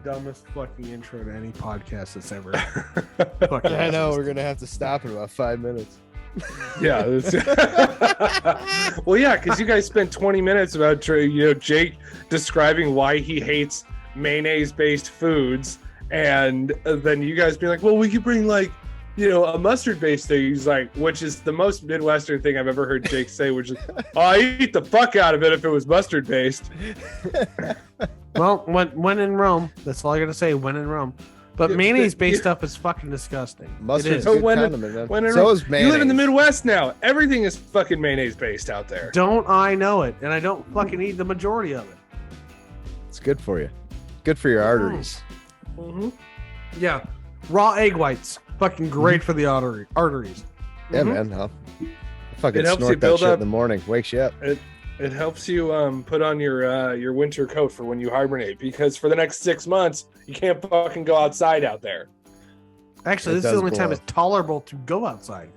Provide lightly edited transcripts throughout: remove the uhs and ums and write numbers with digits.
dumbest fucking intro to any podcast that's ever. I know we're gonna have to stop in about 5 minutes. Yeah. Well, yeah, because you guys spent 20 minutes about Jake describing why he hates mayonnaise-based foods, and then you guys being like, "Well, we could bring like, a mustard-based thing." He's like, which is the most Midwestern thing I've ever heard Jake say, which is, "Oh, I eat the fuck out of it if it was mustard-based." Well, when in Rome, that's all I gotta say. When in Rome. But mayonnaise-based stuff is fucking disgusting. Mustard's good condiment, man. So is mayonnaise. You live in the Midwest now. Everything is fucking mayonnaise-based out there. Don't I know it? And I don't fucking eat the majority of it. It's good for you. Good for your arteries. Mm-hmm. Yeah. Raw egg whites. Fucking great for the arteries. Yeah, man. Huh? Fucking It helps you snort that build shit up- in the morning. Wakes you up. It helps you put on your winter coat for when you hibernate, because for the next 6 months you can't fucking go outside out there. Actually, It this is the does only time blow. it's tolerable to go outside.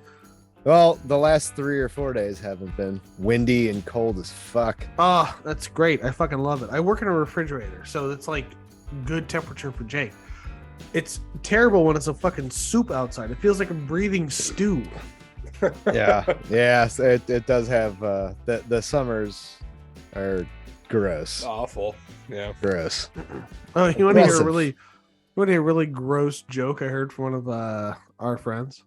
Well, the last 3 or 4 days haven't been windy and cold as fuck. Oh, that's great. I fucking love it. I work in a refrigerator, so it's like good temperature for Jake. It's terrible when it's a fucking soup outside. It feels like I'm breathing stew. Yeah. So it does have the summers are gross. Awful. Yeah. Gross. Oh, you want to hear Aggressive. a really gross joke I heard from one of our friends?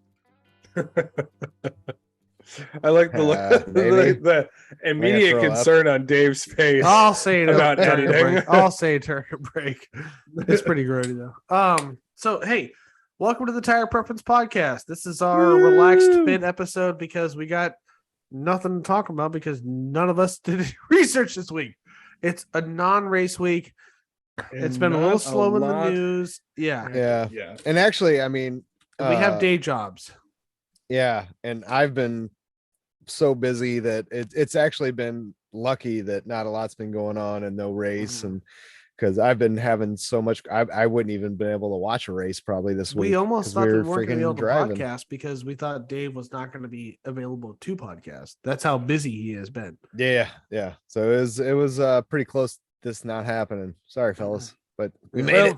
I like the maybe. the immediate throw up. concern on Dave's face. I'll say it About during a editing. break. I'll say it during a break. It's pretty grody though. So hey, welcome to the Tire Preference Podcast. This is our relaxed fit episode because we got nothing to talk about because none of us did any research this week. It's a non-race week. It's been a little slow in the news. Yeah. Yeah. And actually, I mean, We have day jobs. yeah, and I've been so busy that it's actually been lucky that not a lot's been going on and no race, and because I've been having so much, I wouldn't even been able to watch a race probably this week. We almost 'cause thought we we were weren't going to be able freaking to driving. podcast because we thought Dave was not going to be available to podcast. That's how busy he has been. Yeah. So it was pretty close to this not happening. Sorry, fellas, but we made it.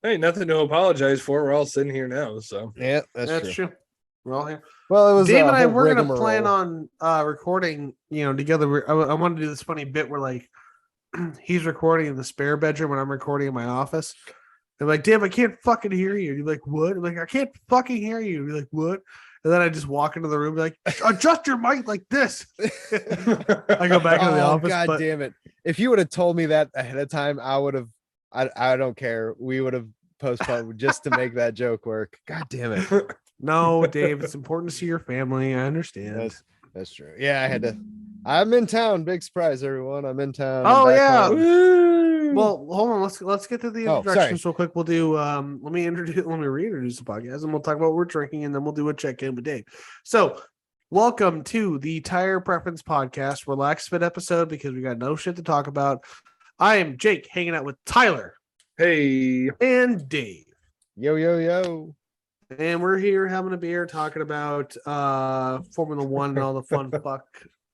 Hey, nothing to apologize for. We're all sitting here now, so Yeah, that's true. true. We're all here. Well, it was Dave a and I whole were going to rigmarole. plan on recording, together. I wanted to do this funny bit where like he's recording in the spare bedroom and I'm recording in my office. I'm like, Dave, I can't fucking hear you. You're like, what? I'm like, I can't fucking hear you. You're like, what? And then I just walk into the room, like, adjust your mic like this. I go back into the office. God but damn it! If you would have told me that ahead of time, I would have. I don't care. We would have postponed just to make that joke work. God damn it! no, Dave, it's important to see your family. I understand. That's true. Yeah, I had to. I'm in town. Big surprise, everyone. I'm in town. Oh, I'm back yeah. home. Well, hold on. Let's get to the Oh, introductions real quick. We'll do let me reintroduce the podcast and we'll talk about what we're drinking and then we'll do a check-in with Dave. So welcome to the Tire Preference Podcast, relaxed fit episode because we got no shit to talk about. I am Jake hanging out with Tyler hey. and Dave. Yo. And we're here having a beer talking about Formula One and all the fun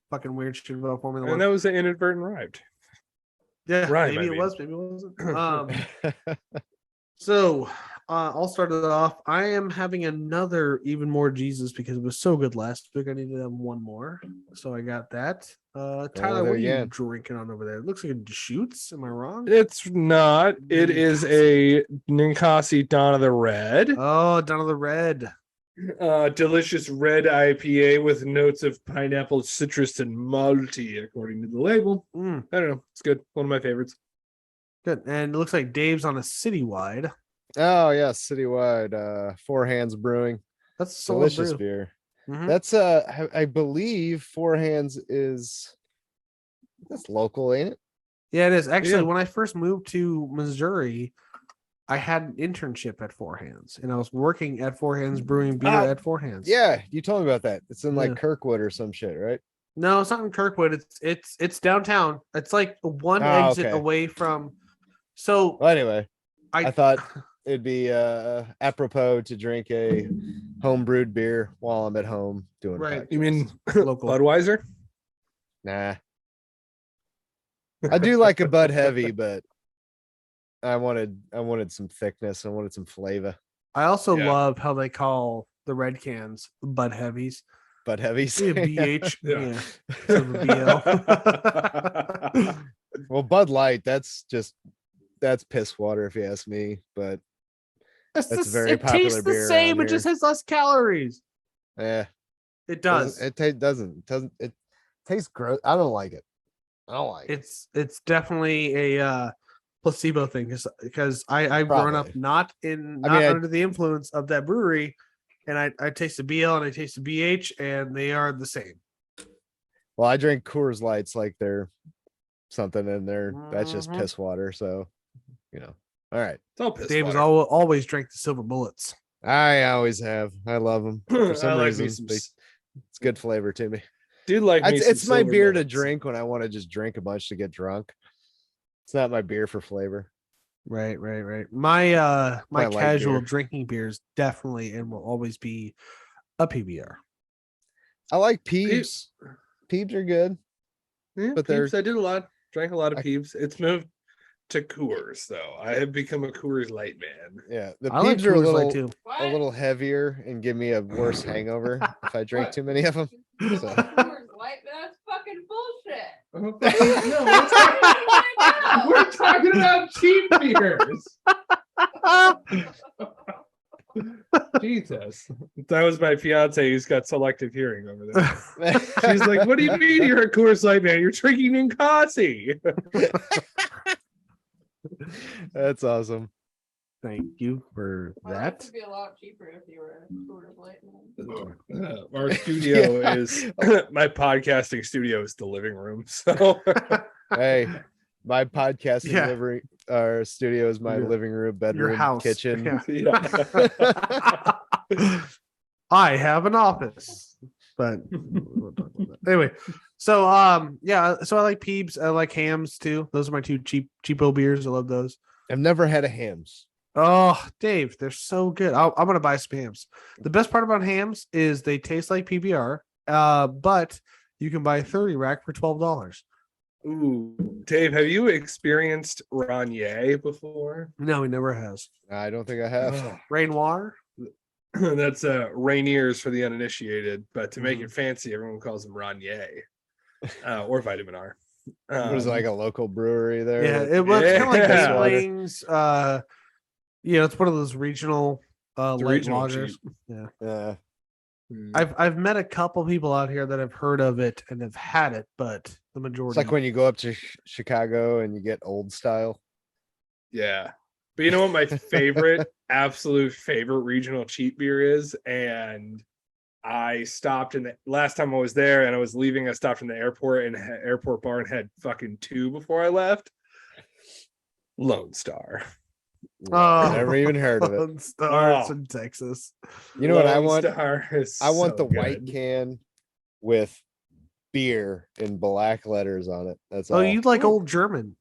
fucking weird shit about Formula One. And that was an inadvertent rhyme. Yeah, Rhyme, maybe I it mean. was, maybe it wasn't. So I'll start it off. I am having another even more Jesus because it was so good last week. I needed to have one more, so I got that. Tyler, there what are you you go. drinking on over there? It looks like a Deschutes. Am I wrong? It's not. It is a Ninkasi Dawn of the Red. Oh, Dawn of the Red. Delicious red IPA with notes of pineapple, citrus, and malty, according to the label. Mm, I don't know. It's good. One of my favorites. good. And it looks like Dave's on a citywide. Oh yeah, citywide. Four Hands Brewing. That's a solid Delicious brew. beer. Mhm. That's I believe Four Hands that's local, ain't it? Yeah, it is. Actually, Yeah. when I first moved to Missouri, I had an internship at Four Hands, and I was working at Four Hands brewing beer Ah, at Four Hands. Yeah, you told me about that. It's in like Yeah. Kirkwood or some shit, right? No, it's not in Kirkwood. It's downtown. It's like one Oh, exit okay. away from. So Well, anyway, I I thought it'd be apropos to drink a home brewed beer while I'm at home doing a Right. podcast. You mean Local. Budweiser? Nah. I do like a Bud Heavy, but I wanted some thickness. I wanted some flavor. I also Yeah. love how they call the red cans Bud Heavies. But heavy. Yeah, BH. Yeah. Yeah. So the BL. Well, Bud Light, that's piss water if you ask me. But that's a very it popular tastes the beer same. around It just here. has less calories. Yeah, It does. It doesn't. It tastes gross. I don't like it. I don't like it. It's definitely a placebo thing because I've grown up Probably. not mean, under the influence of that brewery, and I taste the BL and I taste the BH and they are the same. Well, I drink Coors Lights like they're something in there. That's just Mhm. piss water. So, all right. It's all piss Dave has water. always drank the silver bullets. I always have. I love them for some I like reason. me some. It's good flavor to me. Dude, like me. It's some my silver beer to bullets. drink when I want to just drink a bunch to get drunk. It's not my beer for flavor. Right. My My light casual beer. drinking beers definitely and will always be a PBR. I like peeps. Peeps are good. Yeah, But Peeps. they're- I did a lot. Drank a lot of I- Peeps. It's moved to Coors though. I have become a Coors Light man. Yeah, the I like peeps are a Coors Light little too. heavier and give me a worse hangover if I drink too many of them. So. Light, that's fucking bullshit. No, We're talking about cheap beers. Jesus. That was my fiance who's got selective hearing over there. She's like, what do you mean you're a Coors Light man? You're drinking Ninkasi. That's awesome. Thank you for that. would be a lot cheaper if you were Coors Light. Our studio is my podcasting studio is the living room. So Hey, my podcasting Yeah. delivery our studio is my Your- living room, bedroom, house. kitchen. Yeah. yeah. I have an office, but anyway. So so I like Peeps. I like Hams too. Those are my two cheapo beers. I love those. I've never had a hams. Oh, Dave, they're so good. I'm gonna buy some Hams. The best part about Hams is they taste like PBR, but you can buy a 30 rack for $12. Ooh, Dave, have you experienced Ranier before? No, he never has. I don't think I have. Ugh. Rainoir. That's Rainiers for the uninitiated, but to make it fancy, everyone calls them Ranier or Vitamin R. It was like a local brewery there. Yeah, it was kind of like Yeah. Big Wings. It's one of those regional light regional lagers. cheap. Yeah. I've met a couple people out here that have heard of it and have had it, but the It's majority like when you go up to Chicago and you get old style. Yeah. But you know what my absolute favorite regional cheap beer is? And I stopped in the last time I was there and I was leaving, I stopped in the airport and airport bar and had fucking two before I left. Lone Star. Oh. Never even heard of it. Lone Star, it's Oh. in Texas. You know what I Lone want? Star is I want so the white good. can with beer in black letters on it. That's Oh, all. you like Ooh. old German?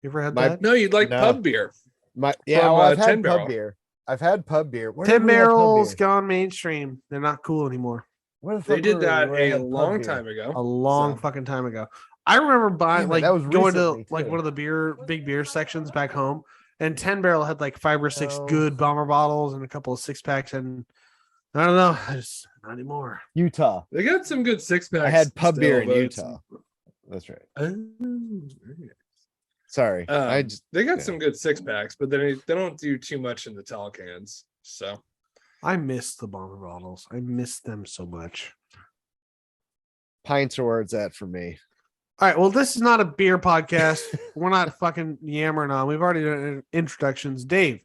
You ever had My- that? No, you'd like No. pub beer. Well, from, I've 10 had Barrel. pub beer. I've had pub beer. Where 10 did we have pub Barrels beer? gone mainstream. They're not cool anymore. Where the They fuck did were we that where I a had pub long beer? time ago. A long So- fucking time ago. I remember buying Yeah, but that was going to recently, like too. one of the big beer sections back home, and 10 Barrel had like 5 or 6 No. good bomber bottles and a couple of 6-packs, and I don't know, just not anymore. Utah. They got some good 6-packs. I had pub beer in still, but Utah. That's right. it's- Sorry. I just they got yeah. some good 6-packs, but they don't do too much in the tall cans. So I miss the bomber bottles. I miss them so much. pints are where it's at for me. All right, well, this is not a beer podcast. We're not fucking yammering on. We've already done introductions. Dave,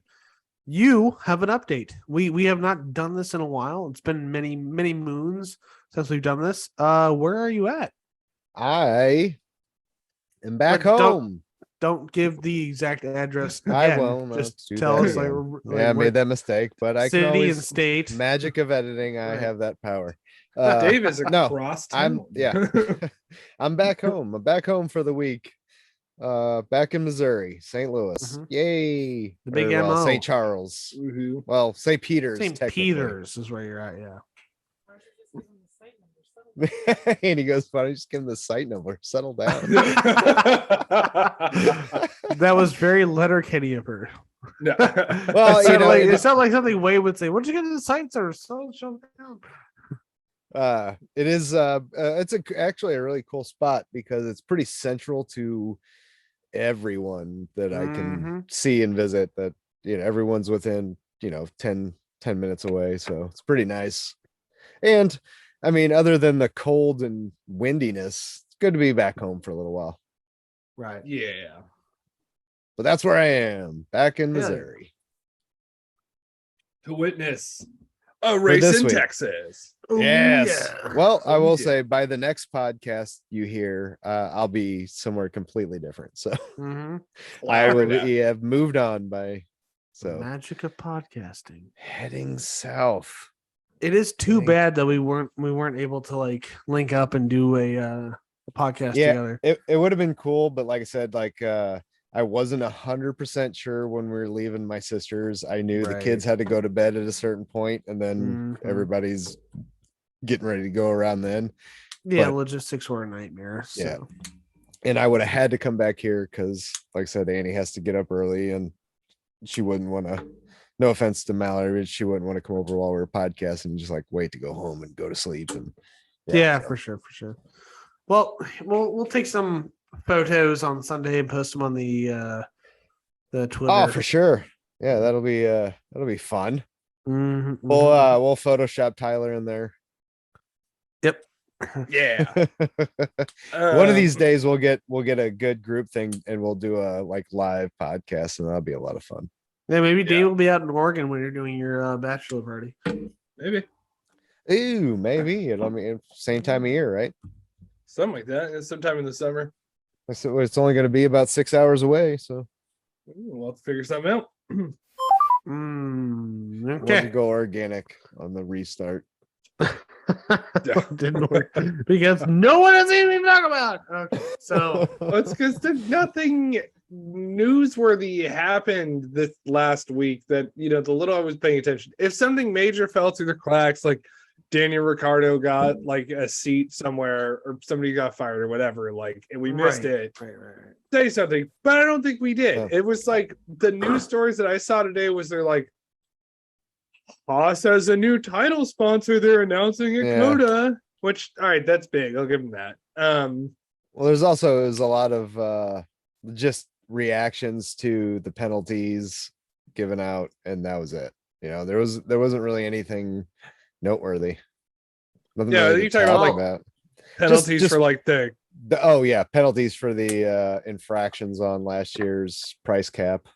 you have an update. We have not done this in a while. It's been many moons since we've done this. Where are you at? I am back But don't- home. Don't give the exact address. I Again. will not Just do tell that us like, again. like Yeah, I what made that mistake, but I can city and always state. magic of editing. I Right. have that power. Dave is no, across I'm town. yeah. I'm back home. I'm back home for the week. Back in Missouri, St. Louis. Mhm. Yay. The big Or, MO. St. Charles. Woohoo. Well, St. Peter's. St. technically. Peters is where you're at. Yeah. And he goes, "Fine, just give him the site number. Settle down." That was very Letterkenny of her. No. Well, it sounded, like, it- it sounded like something Wade would say. What'd you get to the sites or so down? It is it's actually a really cool spot because it's pretty central to everyone that I can see and visit. That everyone's within 10 minutes away, so it's pretty nice. And I mean, other than the cold and windiness, it's good to be back home for a little while. Right. Yeah. But that's where I am, back in Yeah. Missouri. To witness a race this in week. Texas. Ooh, Yes. yeah. Well, I will yeah. say by the next podcast you hear, I'll be somewhere completely different. So Mhm. I will have moved on by Magic of podcasting. heading south. It is too Dang. bad that we weren't able to like link up and do a podcast together. It would have been cool, but like I said, I wasn't 100% sure when we were leaving my sister's. I knew the kids Right. had to go to bed at a certain point, and then Mhm. everybody's getting ready to go around then. Yeah, but- logistics were a nightmare. So. Yeah. And I would have had to come back here because, like I said, Annie has to get up early, and she wouldn't want to. No offense to Mallory, but she wouldn't want to come over while we were podcasting and just like wait to go home and go to sleep. And Yeah, so. for sure. Well, we'll take some photos on Sunday and post them on the Twitter. Oh, for sure. Yeah, that'll be fun. Mhm, We'll Photoshop Tyler in there. Yep. Yeah. One of these days we'll get a good group thing and we'll do a live podcast, and that'll be a lot of fun. Yeah, maybe Yeah. Dave will be out in Oregon when you're doing your bachelor party. Maybe Ooh, maybe. I mean, same time of year, right? something like that. It's sometime in the summer. So it's only going to be about 6 hours away. So We'll have to figure something out. we'll Okay. go organic on the restart. Didn't work because no one has anything to talk about. Okay, so Well, it's because nothing newsworthy happened this last week that the little I was paying attention. If something major fell through the cracks, like Daniel Ricciardo got like a seat somewhere, or somebody got fired or whatever, and we missed Right. it, right. say something. But I don't think we did. Yeah. It was like the news stories that I saw today was they're like, Haas has a new title sponsor they're announcing at Yeah. Coda, which all right, that's big. I'll give them that. Well, there's a lot of just reactions to the penalties given out, and that was it. There wasn't really anything noteworthy. Nothing Yeah, really to you're talking talk about, penalties just- for like the penalties for the infractions on last year's price cap.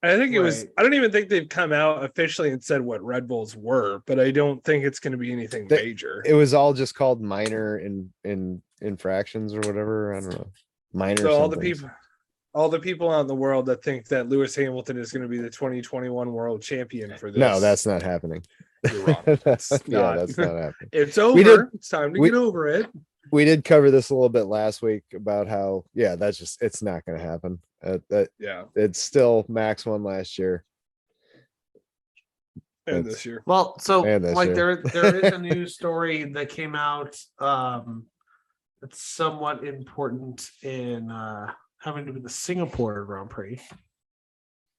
I think it was. Right. I don't even think they've come out officially and said what Red Bulls were, but I don't think it's going to be anything major. It was all just called minor in infractions or whatever. I don't know. Minor. So somethings. all the people out in the world that think that Lewis Hamilton is going to be the 2021 world champion for this. No, that's not happening. You're wrong. that's It's yeah, not. that's not happening. It's over. We did- It's time to we- get over it. We did cover this a little bit last week about how it's not going to happen. Yeah, It's still Max won last year. and That's- this year. Well, so And this like year. there is a news story that came out that's somewhat important in having to do with the Singapore Grand Prix.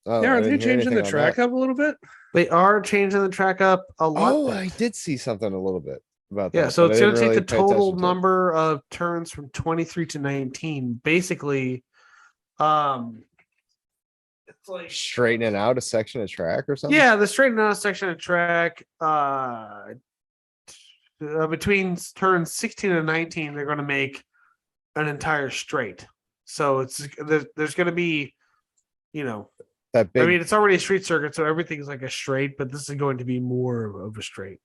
Oh, Yeah, I aren't they didn't hear changing the anything on track that. up a little bit? They are changing the track up a lot. Oh, I did see something a little bit about that. Yeah, so but I it's going to didn't take really the pay total attention to it. number of turns from 23 to 19. Basically, it's like Straightening out a section of track or something. yeah, the straighten out section of track between turns 16 and 19, they're going to make an entire straight. So there's going to be, that big. I mean, it's already a street circuit, so everything's like a straight, but this is going to be more of a straight.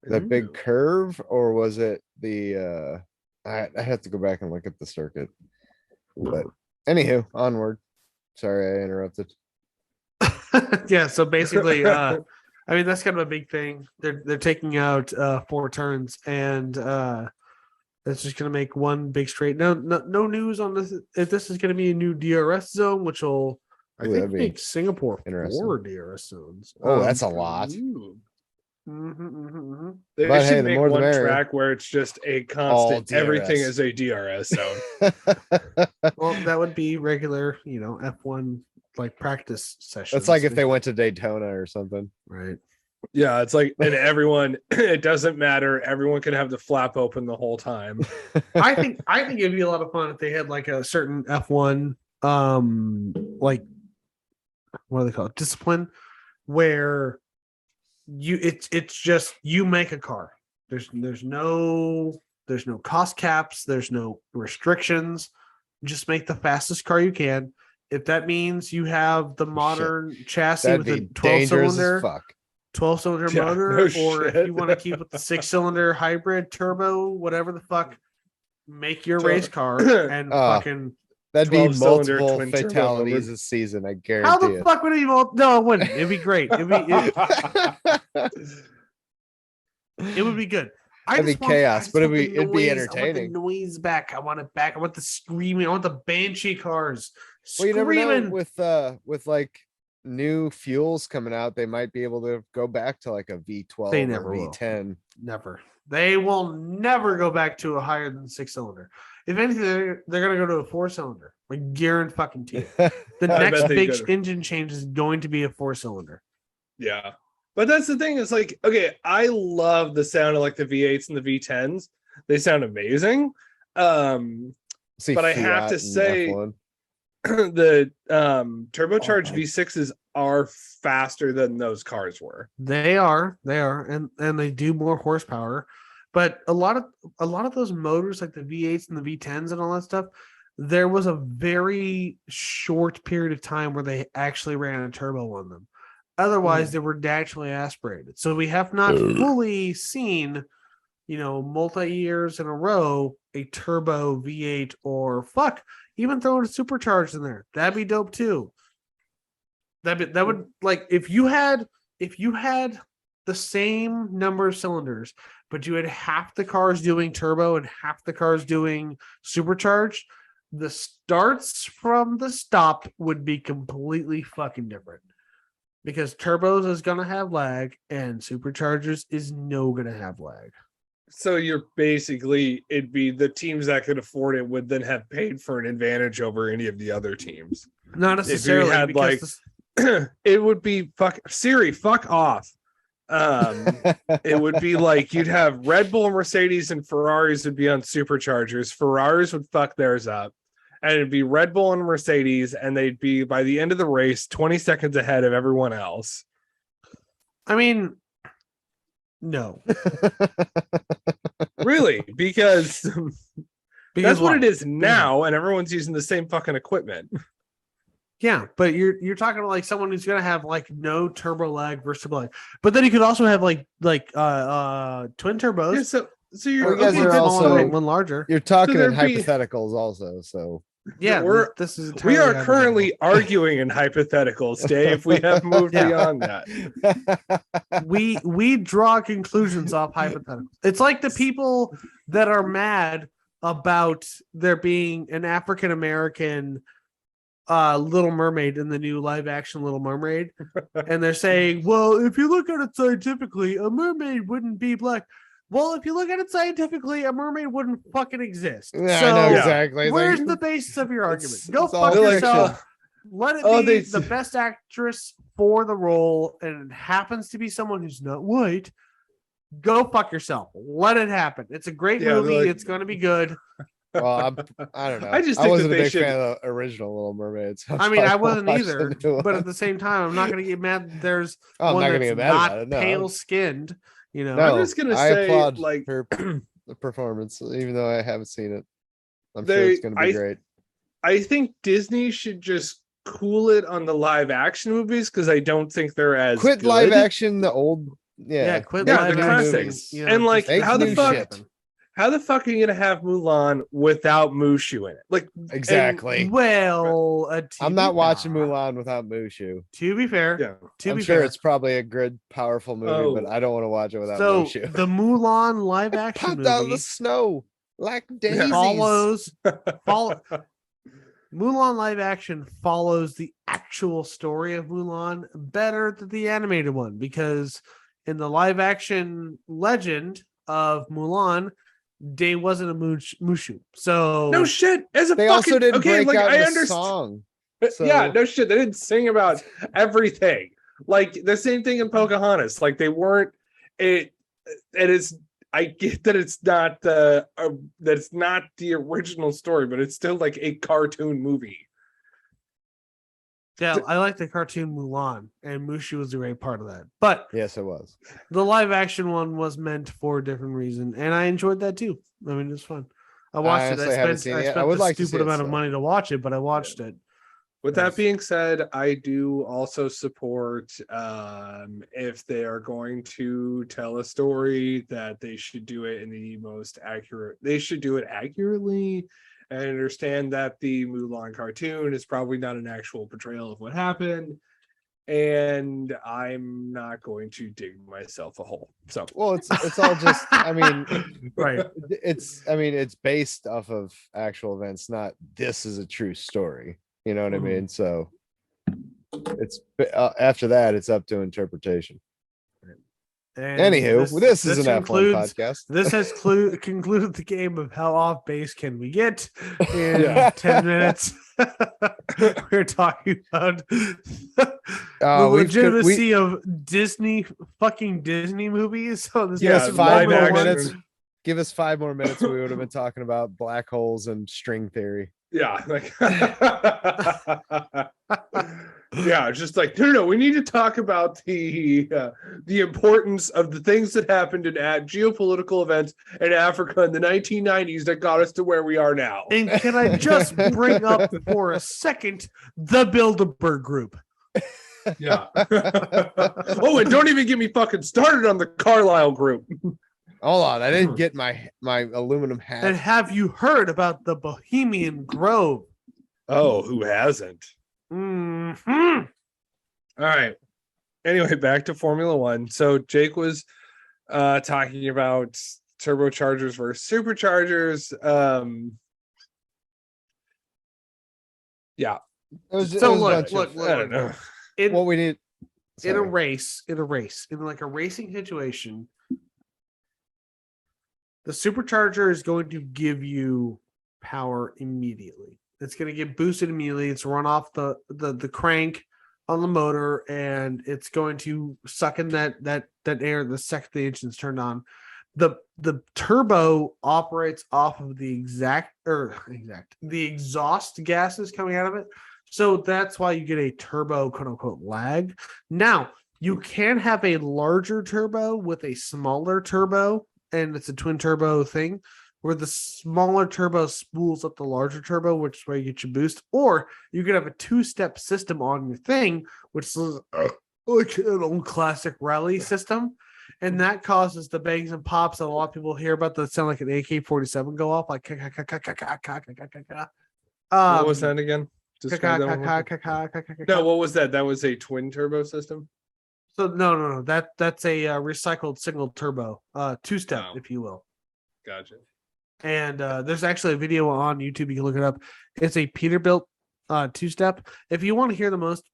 that Ooh. big curve, or was it the? I have to go back and look at the circuit. But anywho, onward. Sorry, I interrupted. Yeah, so basically, I mean that's kind of a big thing. They're taking out 4 turns, and it's just going to make one big straight. No news on this. If this is going to be a new DRS zone, which will I Ooh, think that'd be make Singapore interesting. 4 DRS zones. Oh, that's a lot. Ooh. They But should hey, the make more the one merrier. track where it's just a All constant. Everything DRS. is a DRS zone. Well, that would be regular, F1 like practice sessions. That's like if they went to Daytona or something. right. Yeah, it's like, and everyone, it doesn't matter. Everyone can have the flap open the whole time. I think it'd be a lot of fun if they had like a certain F1 like what do they call it? Discipline where it's just you make a car. There's no cost caps, there's no restrictions. Just make the fastest car you can. If that means you have the modern chassis That'd with a be 12 dangerous cylinder as fuck. 12-cylinder Yeah, motor, no or if shit. you want to keep with the 6-cylinder hybrid turbo, whatever the fuck, make your race car and fucking. That'd be 12-cylinder multiple twin turbo fatalities motor. this season. I How guarantee the it. fuck would it even? No, it wouldn't. It'd be great. It would be good. That'd be chaos, but it'd be I want entertaining. the noise back. I want it back. I want the screaming. I want the banshee cars Well, you never screaming. know with like new fuels coming out, they might be able to go back to like a V12 They or never will. V10. Never. They will never go back to a higher than 6-cylinder. If anything, they're going to go to a 4-cylinder. Like guarantee fucking to you. The I next bet they big go to- engine change is going to be a 4-cylinder. Yeah. But that's the thing, is like, okay, I love the sound of like the V8s and the V10s. They sound amazing. See, But I have Fiat to and say, F1. the turbocharged Oh, V6s are faster than those cars were. They are, and they do more horsepower. But a lot of those motors, like the V8s and the V10s and all that stuff, there was a very short period of time where they actually ran a turbo on them. Otherwise, they were naturally aspirated. So we have not fully seen, multi-years in a row, a turbo V8 or even throwing a supercharged in there. That'd be dope too. That would, like, if you had the same number of cylinders, but you had half the cars doing turbo and half the cars doing supercharged, the starts from the stop would be completely fucking different. Because turbos is gonna have lag and superchargers is gonna have lag. So you're basically, it'd be the teams that could afford it would then have paid for an advantage over any of the other teams. Not necessarily, had, because like, it would be Siri, fuck off. It would be like you'd have Red Bull, Mercedes, and Ferraris would be on superchargers. Ferraris would fuck theirs up. And it'd be Red Bull and Mercedes, and they'd be, by the end of the race, 20 seconds ahead of everyone else. I mean, no. Really? Because that's what why? it is now, and everyone's using the same fucking equipment. Yeah, but you're talking about like someone who's gonna have like no turbo lag versus turbo lag. But then you could also have like twin turbos. Yeah, so you're you guys okay, are that's also- fine. one larger. You're talking in there'd be- hypotheticals also, so Yeah, this is we are entirely currently arguing in hypotheticals, Dave. We have moved Yeah. beyond that. we draw conclusions off hypotheticals. It's like the people that are mad about there being an African American Little Mermaid in the new live action Little Mermaid, and they're saying, well, if you look at it scientifically, a mermaid wouldn't be black. Well, if you look at it scientifically, a mermaid wouldn't fucking exist. yeah, So I know exactly. It's where's like- the basis of your argument? it's- Go it's all fuck fiction. yourself. Let it Oh, be they- the best actress for the role, and it happens to be someone who's not white. Go fuck yourself. Let it happen. It's a great Yeah, movie. like- It's going to be good. Well, I don't know. I just think wasn't that a they big should- fan of the original Little Mermaid. So I mean, I probably wasn't watch either, the new but one. at the same time, I'm not going to get mad. There's Oh, I'm one not gonna that's get mad not about it. No, pale skinned. no, I'm just gonna I say, applaud like, her the performance, even though I haven't seen it. I'm sure They- it's going to be great. I think Disney should just cool it on the live action movies, because I don't think they're as Quit good. live action, the old, Yeah, quit Yeah, live the action. classics. You And, like, Make how the new fuck shit. How the fuck are you gonna have Mulan without Mushu in it? Like, Exactly. Well, I'm not watching Mulan without Mushu. To be fair, yeah. to I'm be sure fair, it's probably a good, powerful movie, but Oh. I don't want to watch it without so Mushu. the Mulan live action Popped out of movie the snow like daisies. follow Mulan live action follows the actual story of Mulan better than the animated one, because in the live action legend of Mulan, Day wasn't a Mushu. So No shit. As a They fucking also didn't okay, break like out I the understand. song. Yeah, So- no shit. They didn't sing about everything. Like the same thing in Pocahontas. Like they weren't it. It is. I get that it's not the that it's not the original story, but it's still like a cartoon movie. yeah, I like the cartoon Mulan, and Mushu was a great part of that. But Yes, it was. the live action one was meant for a different reason, and I enjoyed that too. I mean, it's fun. I watched it. honestly haven't seen it yet. I spent would the like to see stupid it amount of still. money to watch it, but I watched it. With Yes. that being said, I do also support if they are going to tell a story that they should do it in the most accurate. They should do it accurately. And understand that the Mulan cartoon is probably not an actual portrayal of what happened. And I'm not going to dig myself a hole. So Well, it's all just. I mean, Right. it's based off of actual events, not this is a true story. You know what I Mhm. mean? So it's after that, it's up to interpretation. And Anywho, this is an F1 concludes- podcast. This has concluded the game of how off base can we get in Yeah. 10 minutes. We're talking about the legitimacy of fucking Disney movies. So this Give Yeah, us is five live more action. minutes. Give us 5 more minutes. We would have been talking about black holes and string theory. yeah, like yeah, just like no, we need to talk about the importance of the things that happened in geopolitical events in Africa in the 1990s that got us to where we are now. And can I just bring up for a second the Bilderberg Group? Yeah. Oh, and don't even get me fucking started on the Carlisle Group. Hold on, I didn't get my aluminum hat. And have you heard about the Bohemian Grove? Oh, who hasn't? Mhm. All right. Anyway, back to Formula One. So Jake was talking about turbochargers versus superchargers. Yeah. So look, I don't know. What we need in a sorry. race, in like a racing situation, the supercharger is going to give you power immediately. It's going to get boosted immediately. It's run off the crank on the motor, and it's going to suck in that air the second the engine's turned on. The turbo operates off of the exhaust gases coming out of it. So that's why you get a turbo quote unquote lag. Now you can have a larger turbo with a smaller turbo, and it's a twin turbo thing where the smaller turbo spools up the larger turbo, which is where you get your boost. Or you could have a 2-step system on your thing, which is like an old classic rally system. And that causes the bangs and pops that a lot of people hear about that sound like an AK-47 go off, like What was that again? Describe that one more time. No, what was that? That was a twin turbo system? So no. That's a recycled single turbo, 2-step, Oh. if you will. Gotcha. And there's actually a video on YouTube. You can look it up. It's a Peterbilt 2-step. If you want to hear the most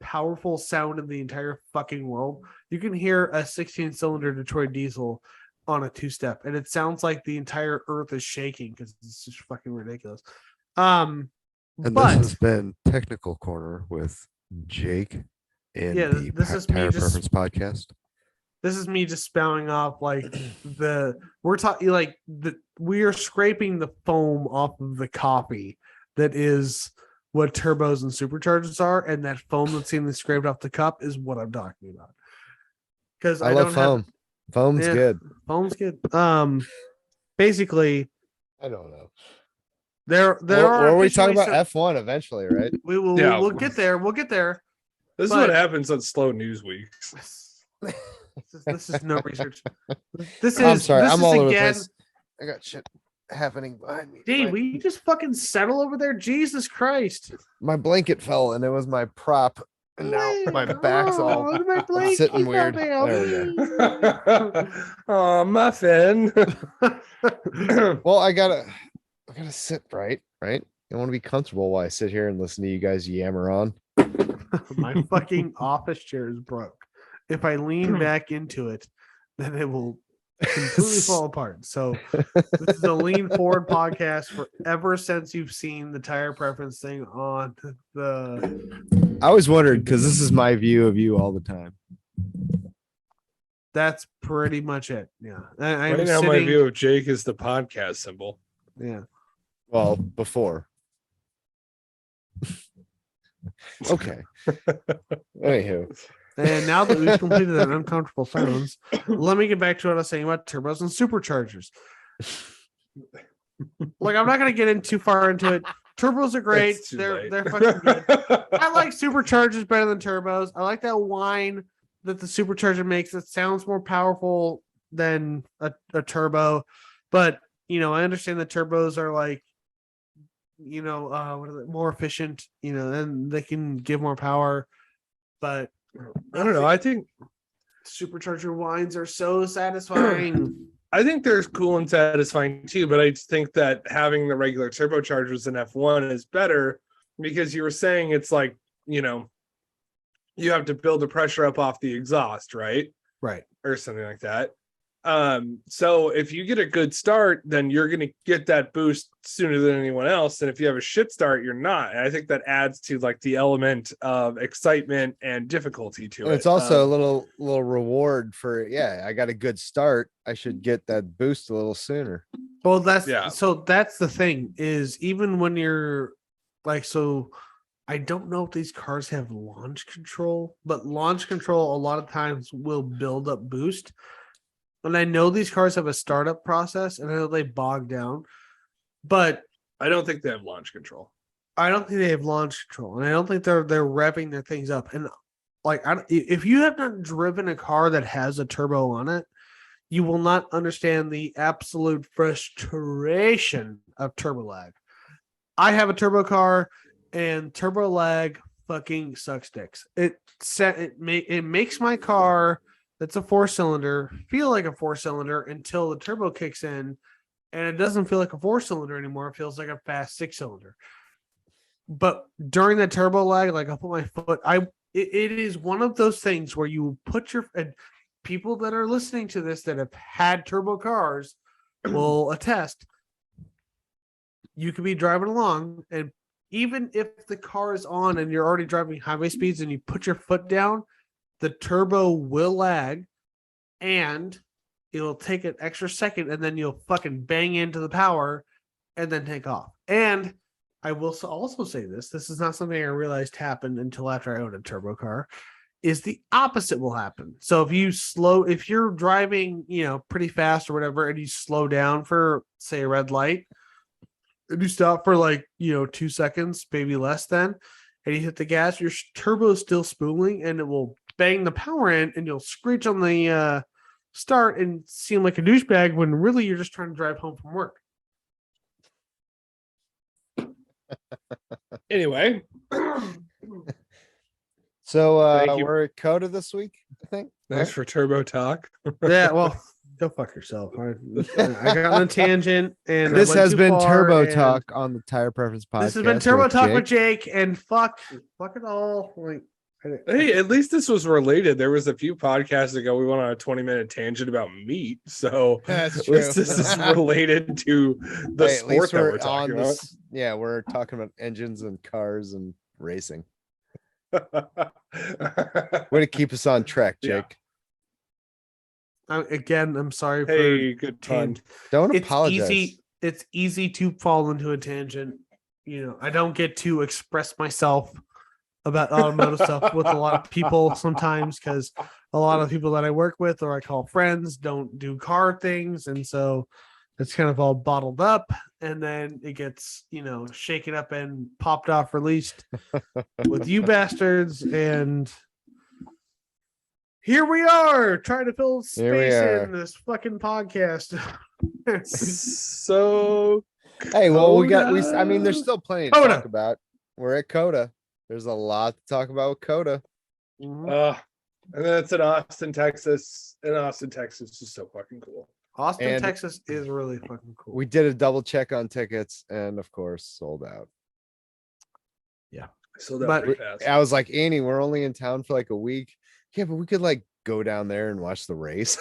powerful sound in the entire fucking world, you can hear a 16-cylinder Detroit diesel on a 2-step, and it sounds like the entire earth is shaking because it's just fucking ridiculous. And But this has been Technical Corner with Jake and Yeah, the this is me Tire just- Preference Podcast. this is me just spouting off like we're talking like we are scraping the foam off of the coffee that is what turbos and superchargers are, and that foam that's being scraped off the cup is what I'm talking about. Because I love foam. Foam's Yeah. good. Foam's good. Basically, I don't know. there are. Or we talk officially about F1 eventually, right? We will. Yeah. We'll get there. We'll get there. This is But- what happens on slow news weeks. This is no research. This is. I'm sorry. This I'm is all over the again. place. I got shit happening behind me. Dave, will you just fucking settle over there? Jesus Christ. My blanket fell and it was my prop. And now my back's all my blanket sitting fell weird. down. There we Oh, muffin. Well, I gotta sit right. I want to be comfortable while I sit here and listen to you guys yammer on. My fucking office chair is broke. if I lean back into it, then it will completely fall apart. So this is a lean forward podcast for ever since you've seen the tire preference thing on the. I always wondered because this is my view of you all the time. That's pretty much it. Yeah. I'm Right now, my sitting. view of Jake is the podcast symbol. Yeah. Well, before. Okay. Anywho. And now that we've completed that uncomfortable silence, let me get back to what I was saying about turbos and superchargers. Like, I'm not going to get in too far into it. Turbos are great. It's too They're late. they're fucking good. I like superchargers better than turbos. I like that whine that the supercharger makes. It sounds more powerful than a turbo. But, you know, I understand that turbos are like, you know, what are they, more efficient, you know, and they can give more power. But I don't know. I think supercharger whines are so satisfying. I think they're cool and satisfying too, but I just think that having the regular turbochargers in F1 is better because you were saying it's like, you know, you have to build the pressure up off the exhaust, right? Right. Or something like that. So if you get a good start, then you're going to get that boost sooner than anyone else. And if you have a shit start, you're not. And I think that adds to like the element of excitement and difficulty to And it. it's also a little reward for I got a good start. I should get that boost a little sooner. Well, that's Yeah. so that's the thing is even when you're like, so I don't know if these cars have launch control, but launch control a lot of times will build up boost. And I know these cars have a startup process and I know they bog down, but I don't think they have launch control. I don't think they have launch control. And I don't think they're revving their things up. And like, if you have not driven a car that has a turbo on it, you will not understand the absolute frustration of turbo lag. I have a turbo car and turbo lag fucking sucks dicks. It makes my car that's a 4-cylinder feel like a 4-cylinder until the turbo kicks in, and it doesn't feel like a 4-cylinder anymore. It feels like a fast 6-cylinder. But during the turbo lag, like I'll put my foot, it is one of those things where you put your, and people that are listening to this that have had turbo cars will attest. You could be driving along, and even if the car is on and you're already driving highway speeds and you put your foot down, the turbo will lag and it'll take an extra second and then you'll fucking bang into the power and then take off. And I will also say this is not something I realized happened until after I owned a turbo car, is the opposite will happen. So if you're driving, you know, pretty fast or whatever, and you slow down for say a red light, and you stop for like, you know, 2 seconds, maybe less than, and you hit the gas, your turbo is still spooling and it will bang the power in and you'll screech on the start and seem like a douchebag when really you're just trying to drive home from work. Anyway. So Thank you. we're at Coda this week, I think. Thanks for turbo talk. Yeah, well, go fuck yourself. I got on a tangent, and I This went has too been far, Turbo and Talk on the Tire Preference Podcast. This has been Turbo Talk with Jake. Jake, and fuck it all. Like, Hey, at least this was related. There was a few podcasts ago we went on a 20-minute tangent about meat. So That's at least this is related to the Hey, at least sport that we're talking about. this. Yeah, we're talking about engines and cars and racing. Way to keep us on track, Yeah. Jake. I'm sorry for Hey, good fun. tangent. Don't It's apologize. easy. It's easy to fall into a tangent. You know, I don't get to express myself about automotive stuff with a lot of people sometimes because a lot of people that I work with or I call friends don't do car things, and so it's kind of all bottled up, and then it gets, you know, shaken up and popped off, released with you bastards, and here we are trying to fill Here we space are. in this fucking podcast. So Hey, well, I mean, Coda. there's still plenty to Coda. talk about. We're at Coda. There's a lot to talk about with Coda. and that's in Austin, Texas. And Austin, Texas is so fucking cool. Austin, And- Texas is really fucking cool. We did a double check on tickets and of course sold out. So that But- pretty fast. I was like, Annie, we're only in town for like a week. Yeah, but we could like go down there and watch the race.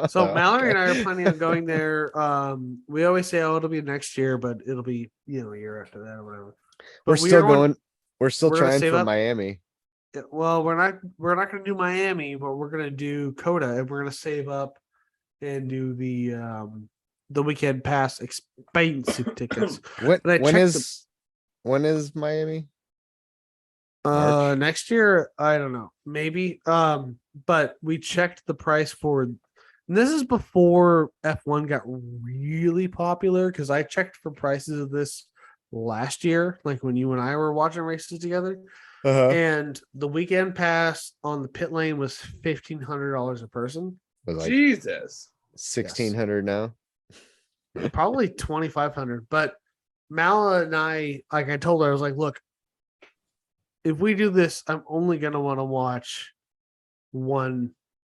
So Mallory and I Okay. are planning on going there. We always say, "Oh, it'll be next year," but it'll be a year after that or whatever. We're But we still are going. We're still we're gonna trying save for up. Miami. Well, we're not going to do Miami, but we're going to do Coda, and we're going to save up and do the weekend pass expensive tickets. When And I when checked is when is Miami? March? next year, I don't know, maybe. But we checked the price for. And this is before F1 got really popular because I checked for prices of this last year, like when you and I were watching races together. Uh-huh. And the weekend pass on the pit lane was $1,500 a person. Was like Jesus. 1,600 now. Probably 2,500. But Mala and I, like I told her, I was like, look, if we do this, I'm only gonna want to watch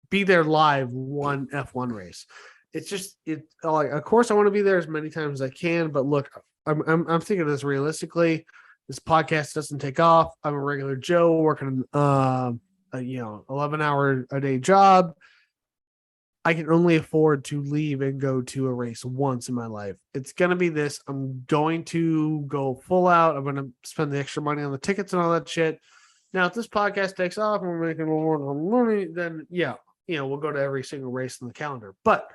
be there live one F1 race. It's just like, of course I want to be there as many times as I can, but look, I'm thinking of this realistically. This podcast doesn't take off. I'm a regular Joe working a 11-hour a day job. I can only afford to leave and go to a race once in my life. It's going to be this. I'm going to go full out. I'm going to spend the extra money on the tickets and all that shit. Now, if this podcast takes off and we're making a lot of money, then we'll go to every single race on the calendar. But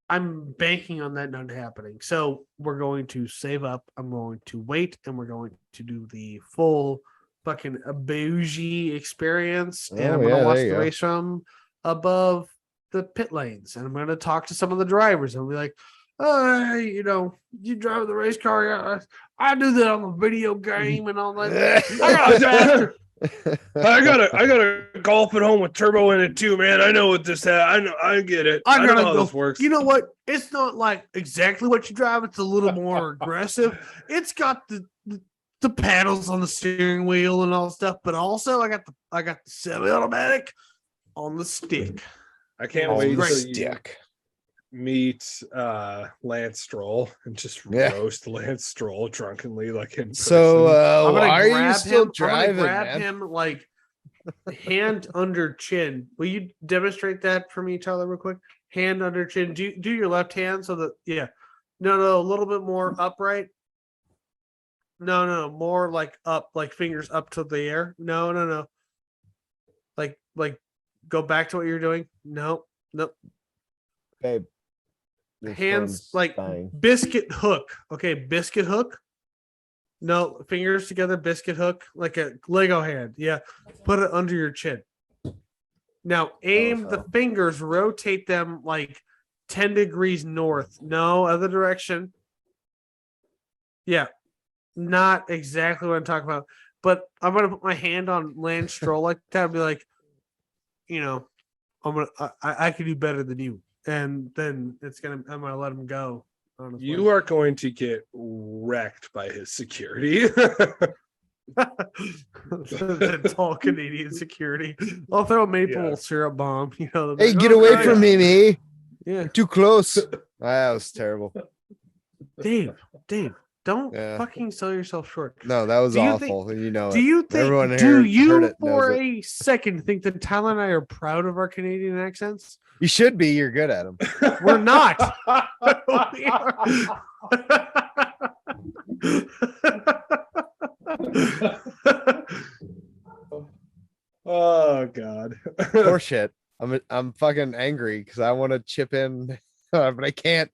I'm banking on that not happening. So we're going to save up. I'm going to wait, and we're going to do the full fucking bougie experience. And I'm going to watch the race from above the pit lanes. And I'm going to talk to some of the drivers and be like, "Oh, you drive the race car. Yeah, I do that on the video game and all that. I got a golf at home with turbo in it too, man. I know what this has. I get it. I know how this works. You know what? It's not like exactly what you drive. It's a little more aggressive. It's got the paddles on the steering wheel and all that stuff, but also I got the semi-automatic on the stick. I can't On wait the till you stick. meet Lance Stroll and just roast Lance Stroll drunkenly like in person. So I'm gonna are you grab still him. driving? I'm gonna grab Man? him like hand under chin. Will you demonstrate that for me, Tyler, real quick? Hand under chin. Do your left hand so that No, a little bit more upright. No, more like up, like fingers up to the air. No. Like go back to what you're doing. No. Babe. Your Hands phone's like dying. biscuit hook. Okay, biscuit hook. No, fingers together, biscuit hook, like a Lego hand. Yeah. Put it under your chin. Now aim the fingers, rotate them like 10 degrees north. No, other direction. Yeah. Not exactly what I'm talking about. But I'm gonna put my hand on Lance Stroll like that and be like, I could do better than you. And then I'm gonna let him go. Honestly. You are going to get wrecked by his security. The tall Canadian security. I'll throw a maple syrup bomb. Hey, get away from me! Yeah, Too close. That was terrible. Dave, don't fucking sell yourself short. No, that was awful. Do you think? Everyone Do heard you it, for knows it. a second think that Tyler and I are proud of our Canadian accents? You should be. You're good at them. We're not. We are. Oh God. Poor shit. I'm fucking angry because I want to chip in, but I can't.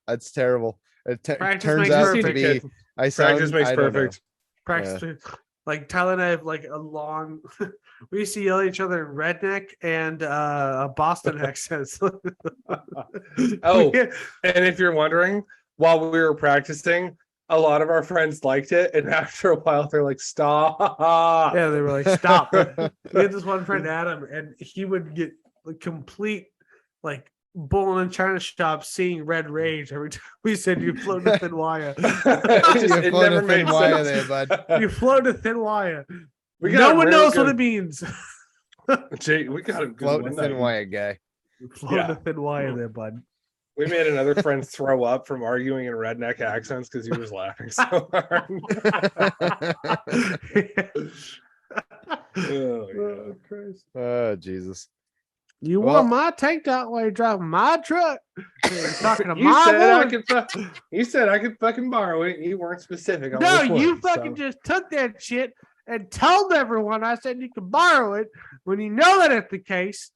That's terrible. It Practice turns makes out to perfect. be. I sound, Practice makes I don't know. perfect. Practice. Like Tyler and I have like a long. We used to yell at each other in redneck and a Boston accent. Oh, and if you're wondering, while we were practicing, a lot of our friends liked it, and after a while, they're like, "Stop!" Yeah, they were like, "Stop!" We had this one friend, Adam, and he would get complete like bull in China shop seeing red rage every time we said you float a thin wire. It never made sense. there, bud. You float a thin wire. We got No a one real knows what good- it means. Jay, we got a good Floating one. thin wire guy. Float a thin wire there, bud. We made another friend throw up from arguing in redneck accents because he was laughing so hard. Oh, Oh, Christ. Oh Jesus. You Well- wore my tank top while you're driving my truck. You're talking to You my said I woman. could. You said I could fucking borrow it. You weren't specific on No, which you one, fucking so. just took that shit and told everyone I said you could borrow it when you know that it's the case.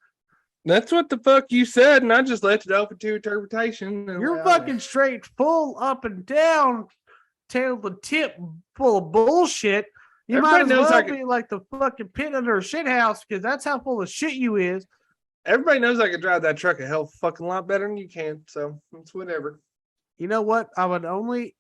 That's what the fuck you said, and I just left it open to interpretation. and You're well, fucking straight full up and down, tail to tip, full of bullshit. You Everybody might as knows well I could- be like the fucking pit under a shit house because that's how full of shit you is. Everybody knows I could drive that truck a hell of a fucking lot better than you can, so it's whatever. You know what? I would only,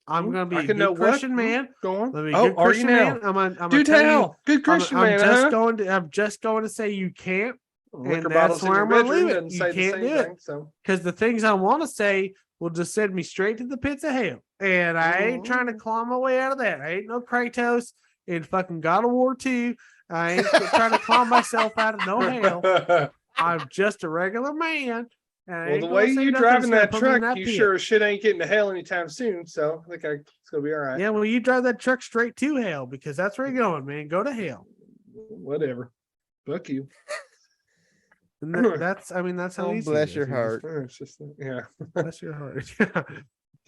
I'm gonna be I a can know good Christian what? man. Go on. Let me be a Oh, good are you Christian now? man. I'm Do gonna tell you. tell. Good Christian man, huh? I'm just going to say you can't, Liquor and bottles that's in where your I'm gonna bedroom leave it. doesn't You say the can't same do it. thing, so. because the things I want to say will just send me straight to the pits of hell. And I ain't trying to claw my way out of that. I ain't no Kratos in fucking God of War 2. I ain't trying to claw myself out of no hell. I'm just a regular man. And I Well, ain't the gonna way say you nothing driving that's gonna that put me in truck, you pit. sure as shit ain't getting to hell anytime soon. So I think it's gonna be all right. Yeah, well, you drive that truck straight to hell because that's where you're going, man. Go to hell. Whatever. Fuck you. And that's how Oh, easy. bless it your is. You heart. It's just, yeah. just- Bless your heart.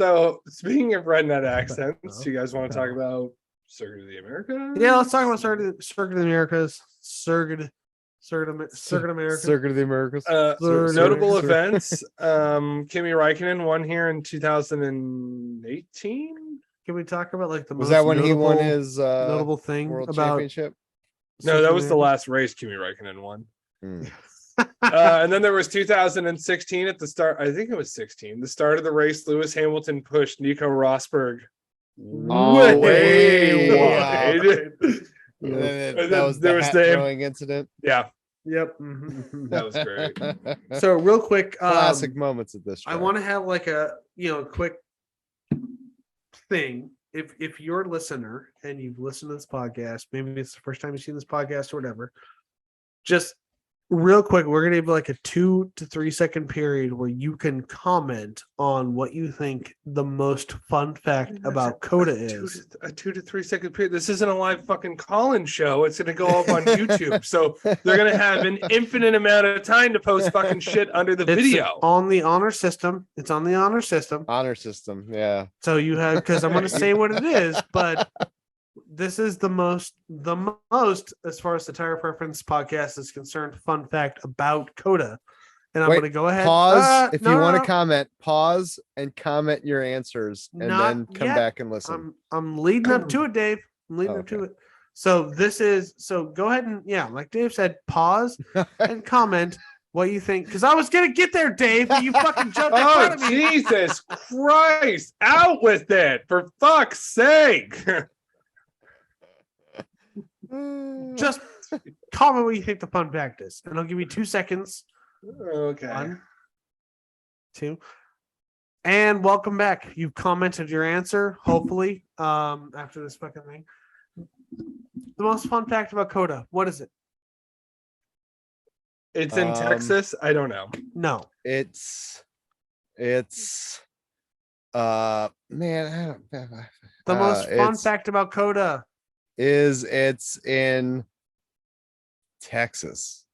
So speaking of redneck accents, you guys want to talk about Circuit of the Americas? Yeah, let's talk about Circuit of the Americas. Circuit Americas. Circuit of the Americas. Notable Circuit. events. Kimi Räikkönen won here in 2018. Can we talk about like the Was most that when he won notable- his notable thing world about championship? No, Circuit that of was the America? last race Kimi Räikkönen won. Hmm. And then there was 2016 at the start. I think it was 16. The start of the race, Lewis Hamilton pushed Nico Rosberg Oh, way way wide. And then And that then was there the was hat the- throwing incident. Yeah, Yep. Mhm. that was great. So real quick, Classic moments at this. I want to have like a quick thing. If you're a listener and you've listened to this podcast, maybe it's the first time you've seen this podcast or whatever, just real quick, we're gonna have like a 2 to 3 second period where you can comment on what you think the most fun fact about Coda is. A 2 to 3 second period. This isn't a live fucking call-in show. It's gonna go up on YouTube, so they're gonna have an infinite amount of time to post fucking shit under the It's video. on the honor system. It's on the honor system. Honor system. Yeah. So you have, because I'm going to say what it is, but this is the most as far as the Tire Preference podcast is concerned, fun fact about Coda. And I'm Wait, going to go ahead. Pause if no, you want no, to comment. Pause and comment your answers, and Not then come yet. back and listen. I'm leading up to it, Dave. I'm leading up to Okay. it. So go ahead and like Dave said, pause and comment what you think. Because I was going to get there, Dave, but you fucking jumped in front Oh of me. Jesus Christ! Out with it, for fuck's sake! Just comment what you think the fun fact is, and I'll give you 2 seconds. Okay. 1, 2, and welcome back. You've commented your answer, hopefully, after this fucking thing. The most fun fact about Coda, what is it? It's in Texas. I don't know. No. It's man, I don't The most fun it's- fact about Coda, it's in Texas.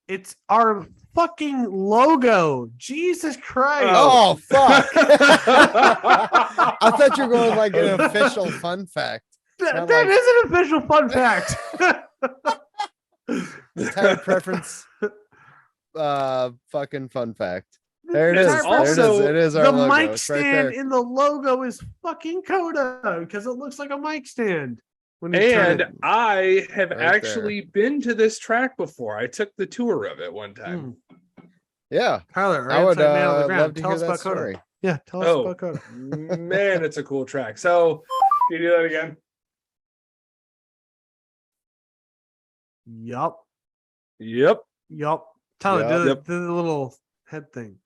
it's our fucking logo. Jesus Christ. Oh fuck. I thought you were going like an official fun fact. That like- is an official fun fact. Tire preference fucking fun fact. There it It's is. also- There it is. It is our The logo. mic It's right stand there. in the logo is fucking Coda because it looks like a mic stand. When you turn And it. I have Right actually been to this track before. I took the tour of it one time. Yeah. Tyler, I would man on the love ground. to Tell hear us that about Coda. story. Yeah, tell us Oh. about Coda. Man, it's a cool track. So, can you do that again? Yup. Yep. Yup. Tyler, Yup. do, the, Yep. do the little head thing.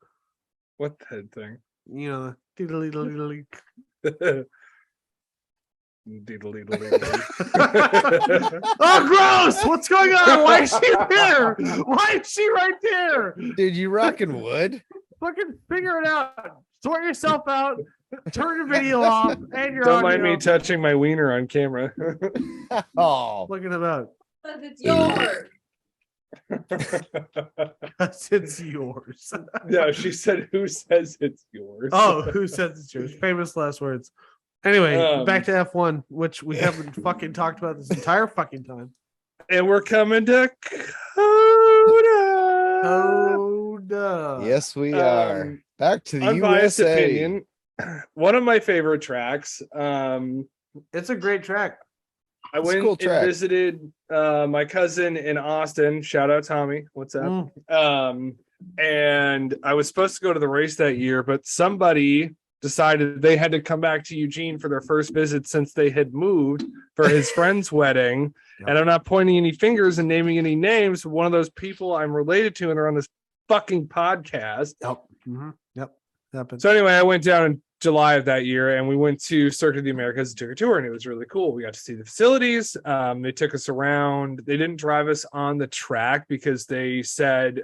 What the head thing? You know, the diddly-diddly. Oh, gross! What's going on? Why is she there? Why is she right there? Dude, you rocking wood? Fucking figure it out. Sort yourself out. Turn your video off and your Don't mind audio. me touching my wiener on camera. Oh, Looking about. Because it's yours. 'Cause it's yours. No, she said, "Who says it's yours?" Oh, who says it's yours? Famous last words. Anyway, back to F1, which we haven't fucking talked about this entire fucking time. And we're coming to Coda. Coda. Yes, we are. Back to the Unbiased USA. opinion. One of my favorite tracks. It's a great track. I It's a went cool and track. visited my cousin in Austin. Shout out Tommy. What's up? And I was supposed to go to the race that year, but somebody decided they had to come back to Eugene for their first visit since they had moved for his friend's wedding. Yep. And I'm not pointing any fingers and naming any names. One of those people I'm related to, and they're on this fucking podcast. Yep. Yep. Happened. So anyway, I went down in July of that year, and we went to Circuit of the Americas and took a tour, and it was really cool. We got to see the facilities. They took us around. They didn't drive us on the track because they said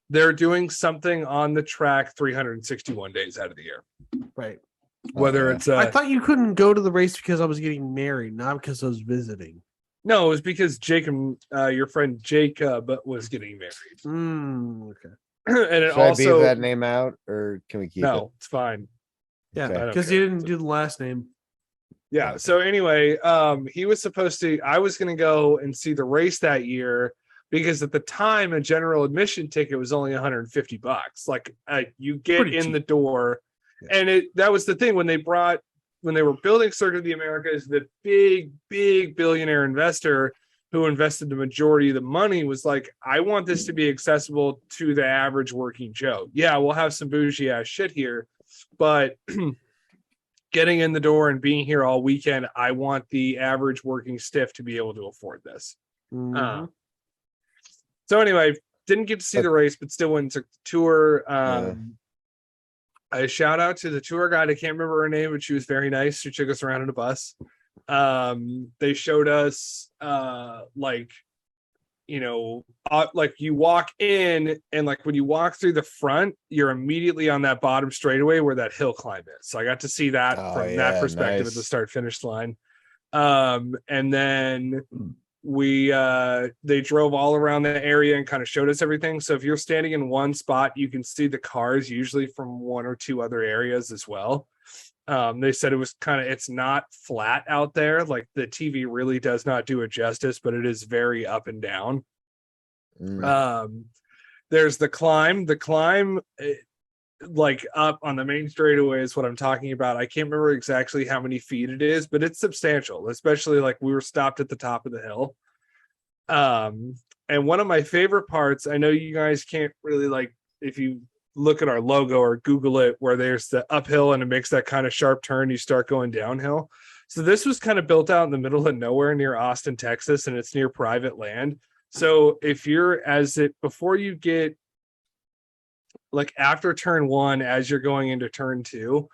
they're doing something on the track 361 days out of the year. Right. Whether yeah. it's I thought you couldn't go to the race because I was getting married, not because I was visiting. no, it was because Jacob, your friend Jacob, was getting married. Okay. And it Should I also beat that name out, or can we keep it? no, it's fine. Yeah, Okay. because you didn't do the last name. Yeah. So anyway, he was supposed to. I was going to go and see the race that year because at the time a general admission ticket was only $150. Like you get Pretty in cheap. the door, Yeah. and that was the thing when they were building Circuit of the Americas, the big billionaire investor who invested the majority of the money was like, I want this to be accessible to the average working Joe. Yeah, we'll have some bougie ass shit here, but getting in the door and being here all weekend, I want the average working stiff to be able to afford this. Mhm. So anyway, didn't get to see the race, but still went and took the tour. I shout out to the tour guide. I can't remember her name, but she was very nice. She took us around in a bus. They showed us like you walk in, and like when you walk through the front, you're immediately on that bottom straightaway where that hill climb is. So I got to see that from that perspective at the start finish line. And then they drove all around the area and kind of showed us everything. So if you're standing in one spot, you can see the cars usually from one or two other areas as well. They said it's not flat out there. Like the TV really does not do it justice, but it is very up and down. There's the climb. Like up on the main straightaway is what I'm talking about. I can't remember exactly how many feet it is, but it's substantial, especially like we were stopped at the top of the hill. And one of my favorite parts, I know you guys can't really like, if you look at our logo or Google it, where there's the uphill and it makes that kind of sharp turn, you start going downhill. So this was kind of built out in the middle of nowhere near Austin, Texas, and it's near private land. So if you're before you get like after turn one, as you're going into turn two,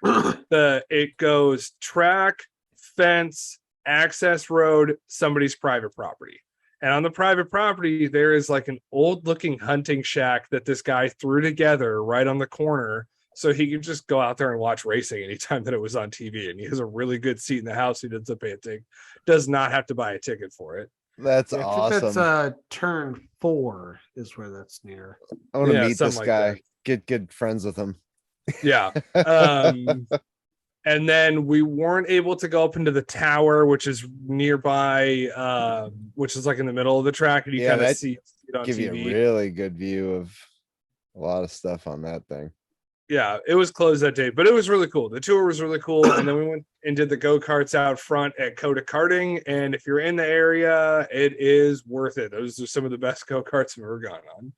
it goes track, fence, access road, somebody's private property. And on the private property, there is like an old looking hunting shack that this guy threw together right on the corner. So he could just go out there and watch racing anytime that it was on TV. And he has a really good seat in the house. He doesn't pay a ticket, does not have to buy a ticket for it. That's I think awesome. that's turn 4 is where that's near. I want to meet this something like guy. that. Get good friends with him. Yeah. And then we weren't able to go up into the tower, which is nearby, which is like in the middle of the track, and you kind of see it on Give TV. you a really good view of a lot of stuff on that thing. Yeah, it was closed that day, but it was really cool. The tour was really cool. And then we went and did the go-karts out front at Coda Karting. And if you're in the area, it is worth it. Those are some of the best go-karts I've ever gone on.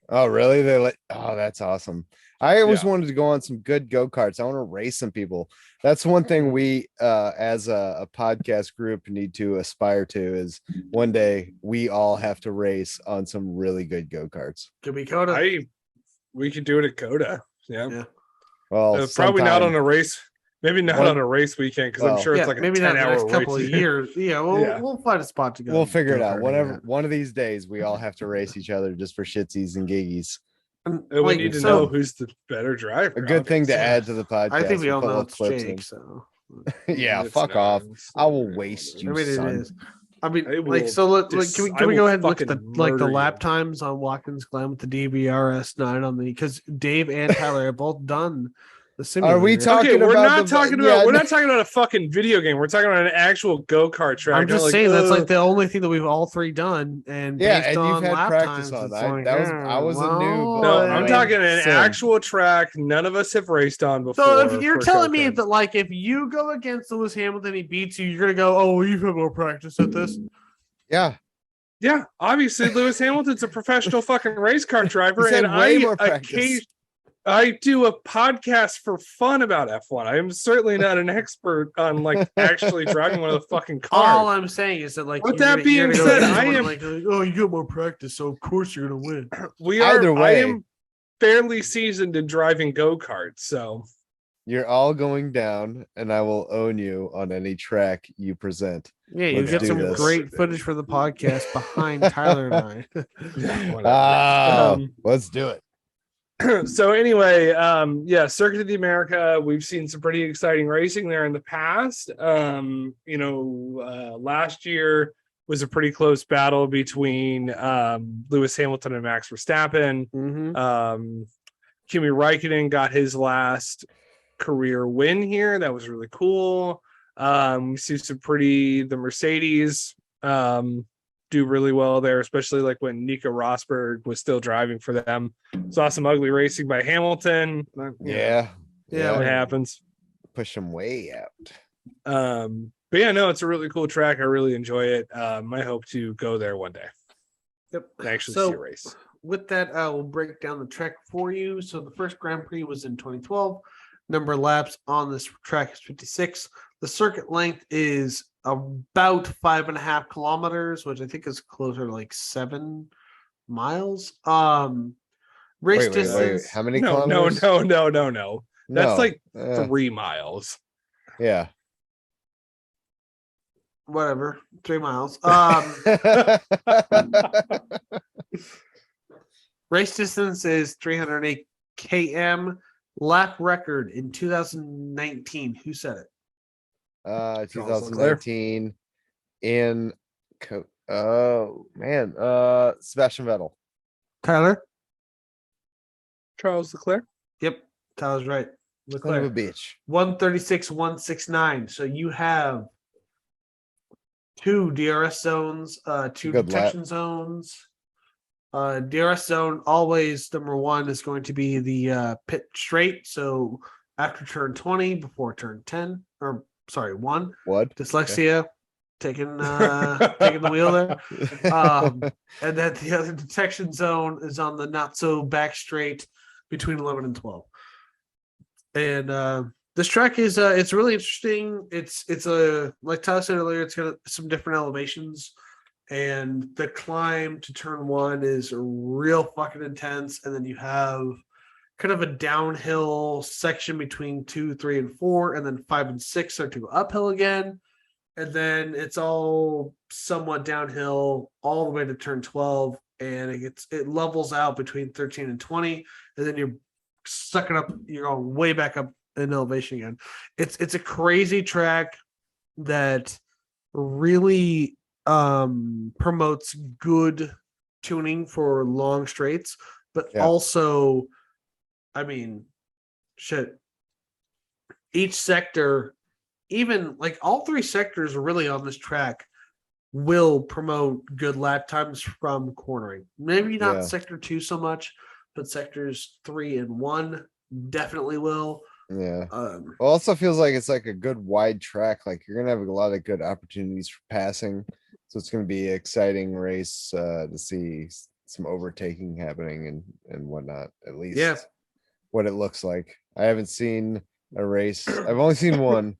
Oh, really? That's awesome. I always wanted to go on some good go-karts. I want to race some people. That's one thing we, as a podcast group, need to aspire to, is one day we all have to race on some really good go-karts. Could be Coda. We could do it at Coda. Yeah. Well, probably not on a race. Maybe not on a race weekend, because I'm sure it's like maybe a not 10-hour the next couple race. of years. Yeah, we'll find a spot to go. We'll figure it out. Whenever One of these days, we all have to race each other just for shitsies and giggies. We need to know who's the better driver. A good thing to add to the podcast. I think we all We'll put know little it's clips Jake. in. So Yeah, It's fuck not- off. I will waste you, I mean, it son. is. I mean, I like, will so like, I can we will go ahead and look at the fucking like the murder lap you. times on Watkins Glen with the DBRS 9 on the because Dave and Tyler have both done the simulator. Are we talking Okay, we're about not the- talking about yeah, we're no. not talking about a fucking video game. We're talking about an actual go-kart track. I'm just Not saying that's like "Ugh." the only thing that we've all three done, and Yeah, based and you've on had lap practice times, on it's that. like, I was a noob. No, on I'm my talking an sim. actual track none of us have raced on before. So if you're for telling me go-karts. that like if you go against Lewis Hamilton, he beats you, you're gonna go, oh, well, you've had more practice at this. Yeah, Yeah, obviously Lewis Hamilton's a professional fucking race car driver, He's had and way more practice. I do a podcast for fun about F1. I am certainly not an expert on like actually driving one of the fucking All cars. I'm saying is that like With you're that gonna, you're being gonna go said, against I someone am- like, oh, you get more practice, so of course you're gonna win. Either I way. am fairly seasoned in driving go-karts, so you're all going down, and I will own you on any track you present. Yeah, you Let's get do some this. great footage for the podcast behind Tyler and I. yeah, whatever. Ah, let's do it. So anyway, yeah, Circuit of the America, we've seen some pretty exciting racing there in the past. Last year was a pretty close battle between Lewis Hamilton and Max Verstappen. Mhm. Kimi Räikkönen got his last career win here. That was really cool. We see the Mercedes do really well there, especially like when Nico Rosberg was still driving for them. Saw some ugly racing by Hamilton. Yeah, Yeah, What happens? push him way out. But yeah, no, it's a really cool track. I really enjoy it. I hope to go there one day Yep. and actually So, see a race. With that, I will break down the track for you. So the first Grand Prix was in 2012. Number of laps on this track is 56. The circuit length is about 5.5 kilometers, which I think is closer to like 7 miles. Race Wait, distance. how many No. kilometers? No. That's No. like Eh, 3 miles. yeah. Whatever, 3 miles. Race distance is 308 km. Lap record in 2019. Who said it? 2019 in oh man, Sebastian Vettel. Tyler? Charles Leclerc. Yep, Tyler's right. Son of a Leclerc. bitch. 136.169. So you have 2 DRS zones, 2 Good lap. detection zones. DRS zone always number 1 is going to be the pit straight. So after turn 20, before turn 10, or sorry, 1. What? Dyslexia, taking the wheel there. And then the other detection zone is on the not so back straight between 11 and 12. And this track is it's really interesting. It's a like Tyler said earlier, it's got some different elevations, and the climb to turn 1 is real fucking intense, and then you have kind of a downhill section between 2, 3, and 4, and then 5 and 6 start to go uphill again. And then it's all somewhat downhill all the way to turn 12, and it levels out between 13 and 20, and then you're sucking up, you're going way back up in elevation again. It's a crazy track that really promotes good tuning for long straights, but Yeah. also, I mean, shit, each sector, even like all 3 sectors really on this track, will promote good lap times from cornering. Maybe not Yeah. sector 2 so much, but sectors 3 and 1 definitely will. Yeah. It also feels like it's like a good wide track. Like you're gonna have a lot of good opportunities for passing. So it's gonna be an exciting race to see some overtaking happening and whatnot. At least Yeah. what it looks like. I haven't seen a race. I've only seen one.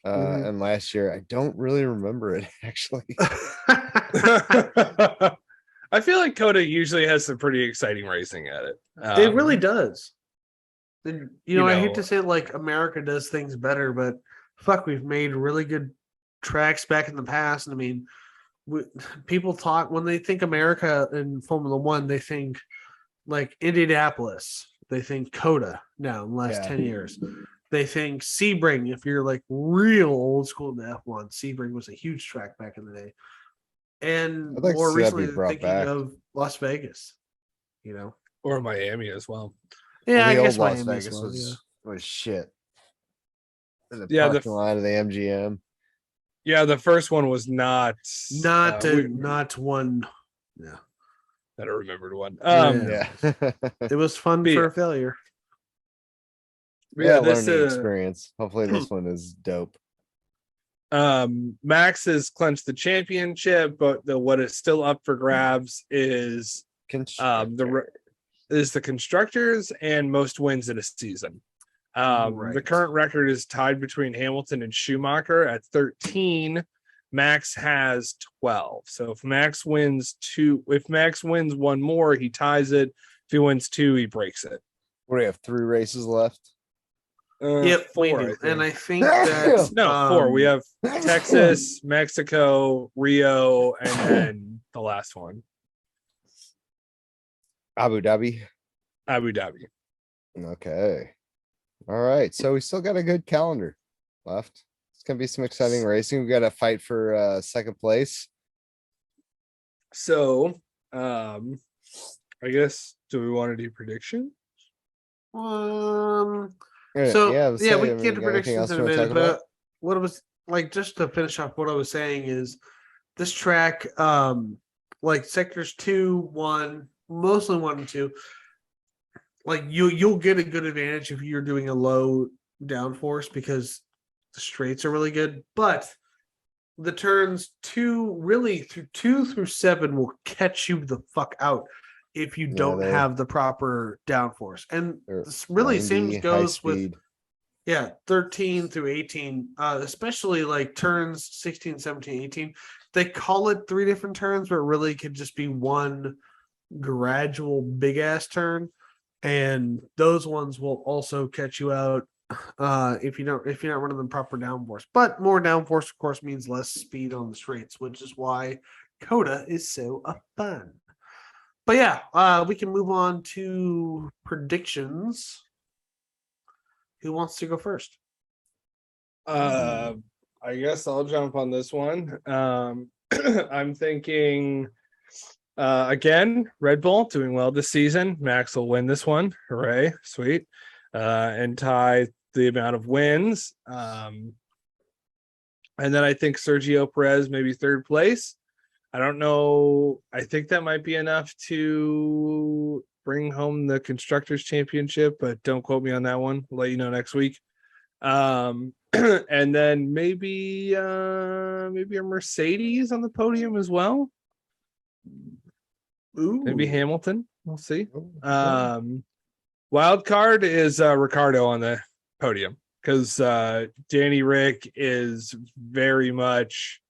Mhm. And last year I don't really remember it actually. I feel like Coda usually has some pretty exciting racing at it. It really does. And, I hate know- to say it, like America does things better, but fuck, we've made really good tracks back in the past. And I mean, people talk when they think America in Formula One, they think like Indianapolis, they think Coda now in the last Yeah. 10 years. They think Sebring, if you're like real old school in the F1, Sebring was a huge track back in the day. And I'd like to more see that recently, be they're brought thinking back. of Las Vegas. You know, Or Miami as well. yeah, Well, I the guess old Las Miami as Vegas well, yeah. was shit. In the Yeah, parking lot of the MGM. the first one was not Not we- not one. Yeah, that I remembered one. Yeah. Yeah. it was fun But for yeah. a failure. Yeah, Learning this experience. Hopefully this one is dope. Max has clinched the championship, but what is still up for grabs is the constructors and most wins in a season. The Right. current record is tied between Hamilton and Schumacher at 13. Max has 12. So if Max wins one more, he ties it. If he wins two, he breaks it. What do we have? 3 races left? Yep, we Four, do. I And think. I think that No, 4. We have Texas, Mexico, Rio, and then the last one, Abu Dhabi. Abu Dhabi. Okay. All right. So we still got a good calendar left. It's gonna be some exciting racing. We got to fight for second place. So, I guess, do we want to do prediction? So yeah, yeah, we I can get mean, to got anything predictions else in you a wanna talk minute. about? But what it was like, just to finish off what I was saying is this track, like sectors 2, 1, mostly 1 and 2, like you'll get a good advantage if you're doing a low downforce because the straights are really good. But the turns 2 through 7 will catch you the fuck out if you Yeah, don't they're- have the proper downforce. And They're this really same windy, high goes with speed. 13 through 18, especially like turns 16, 17, 18. They call it 3 different turns, but really could just be one gradual big ass turn. And those ones will also catch you out if you're not running the proper downforce. But more downforce, of course, means less speed on the straights, which is why Coda is so fun. But yeah, we can move on to predictions. Who wants to go first? I guess I'll jump on this one. I'm thinking again, Red Bull doing well this season. Max will win this one. Hooray, sweet. And tie the amount of wins. And then I think Sergio Perez maybe third place. I don't know. I think that might be enough to bring home the constructors championship, but don't quote me on that one. I'll let you know next week. And then maybe a Mercedes on the podium as well. Ooh. Maybe Hamilton. We'll see. Wild card is Ricardo on the podium because Danny Rick is very much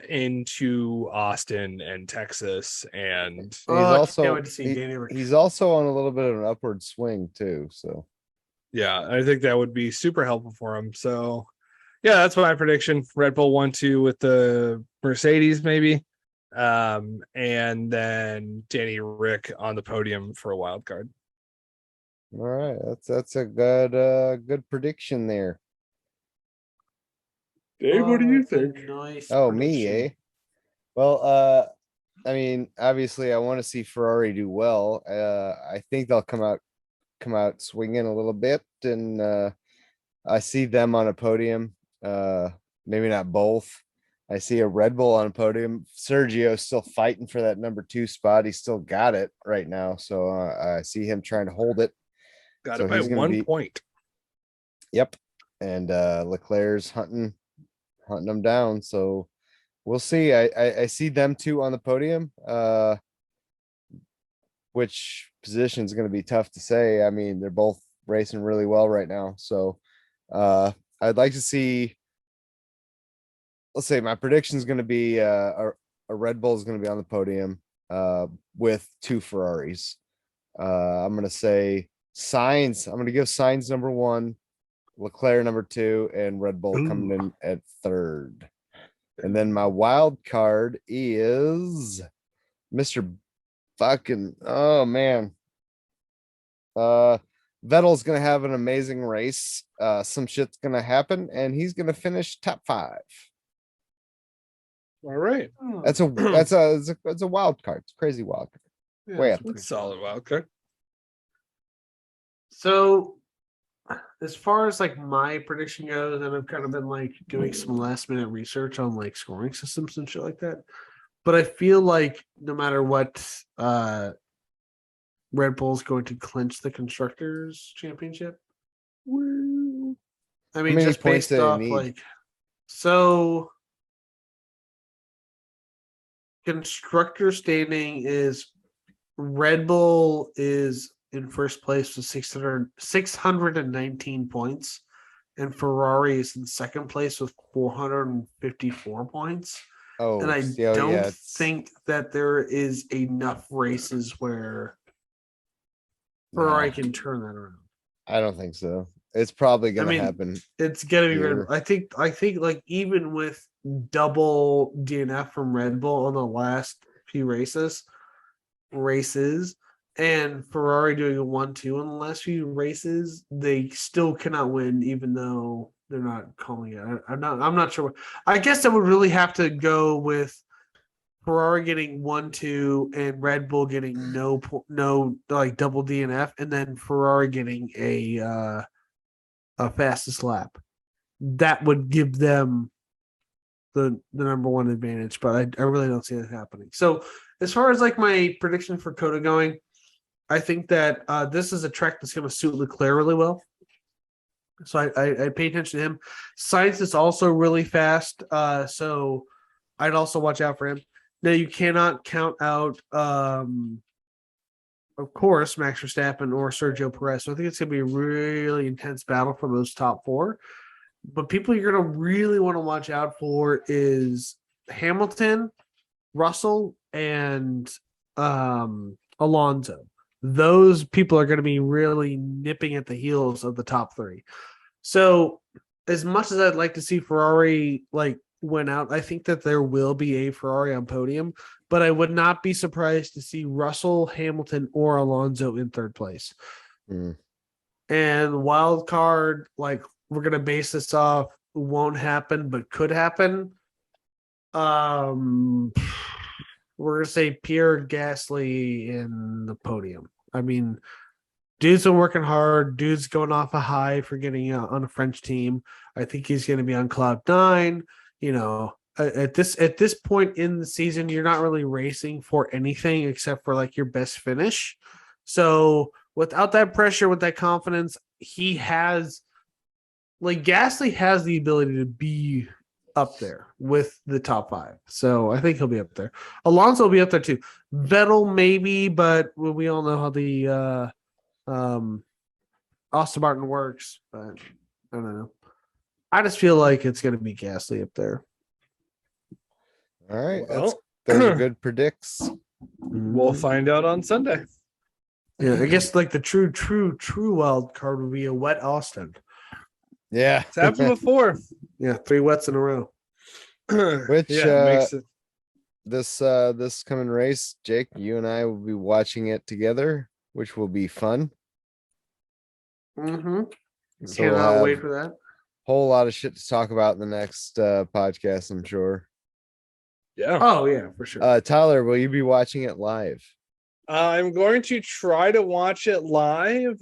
into Austin and Texas, and He's I can't also wait to see Danny Rick. he's also on a little bit of an upward swing too. So yeah, I think that would be super helpful for him. So yeah, that's my prediction. Red Bull 1-2 with the Mercedes, maybe. And then Danny Rick on the podium for a wild card. all right, that's a good prediction there. Dave, what do you think? Nice Oh, me, prediction. eh? Well, I mean, obviously, I want to see Ferrari do well. I think they'll come out swinging a little bit, and I see them on a podium. Maybe not both. I see a Red Bull on a podium. Sergio's still fighting for that number 2 spot. He's still got it right now, so I see him trying to hold it. Got So it by he's gonna 1 be- point. Yep, and Leclerc's hunting them down. So we'll see. I see them 2 on the podium. Which position is going to be tough to say. I mean, they're both racing really well right now. So I'd like to see, let's say my prediction is going to be a Red Bull is going to be on the podium with 2 Ferraris. I'm going to say Sainz. I'm going to give Sainz number 1, Leclerc number 2, and Red Bull coming in at 3rd. And then my wild card is Mr. Fucking, oh man. Vettel's gonna have an amazing race. Some shit's gonna happen, and he's gonna finish top 5. All right. That's a that's a wild card. It's a crazy wild card. Yeah, Way it's up. pretty Solid wild card. So, as far as like my prediction goes, and I've kind of been like doing some last minute research on like scoring systems and shit like that. But I feel like no matter what, Red Bull's going to clinch the constructors championship. I mean, many just points based do they off need? like so. Constructor standing is Red Bull is in first place with 619 points, and Ferrari is in second place with 454 points. Oh, And I yeah, don't yeah, think that there is enough races where Ferrari no, can turn that around. I don't think so. It's probably gonna mean, happen. It's gonna be Red Here. Bull. I think like even with double DNF from Red Bull on the last few races, and Ferrari doing a 1-2 in the last few races, they still cannot win, even though they're not calling it. I'm not sure. I guess I would really have to go with Ferrari getting 1-2 and Red Bull getting no like double DNF, and then Ferrari getting a fastest lap. That would give them the number one advantage, but I really don't see that happening. So as far as like my prediction for Coda going, I think that this is a track that's going to suit Leclerc really well. So I pay attention to him. Sainz is also really fast, so I'd also watch out for him. Now you cannot count out, of course, Max Verstappen or Sergio Perez. So I think it's going to be a really intense battle for those top four. But people you're going to really want to watch out for is Hamilton, Russell, and Alonso. Those people are going to be really nipping at the heels of the top three. So as much as I'd like to see Ferrari like win out, I think that there will be a Ferrari on podium, but I would not be surprised to see Russell, Hamilton, or Alonso in third place. And wild card, like we're gonna base this off won't happen, but could happen. We're gonna say Pierre Gasly in the podium. I mean, dude's been working hard. Dude's going off a high for getting on a French team. I think he's going to be on cloud nine. You know, at this point in the season, you're not really racing for anything except for like your best finish. So without that pressure, with that confidence, he has like Gasly has the ability to be up there with the top five. So I think he'll be up there. Alonso will be up there too. Vettel maybe, but we all know how the Austin Martin works, but I don't know. I just feel like it's going to be Gasly up there. All right, Well, those are good predicts. We'll find out on Sunday. Yeah, I guess like the true wild card would be a wet Austin. Yeah, It's happened before. Yeah, 3 wets in a row. Which makes it. this coming race, Jake, you and I will be watching it together, which will be fun. Mm-hmm. So we'll Cannot have wait for that. whole lot of shit to talk about in the next podcast, I'm sure. Yeah. Oh yeah, for sure. Tyler, will you be watching it live? I'm going to try to watch it live.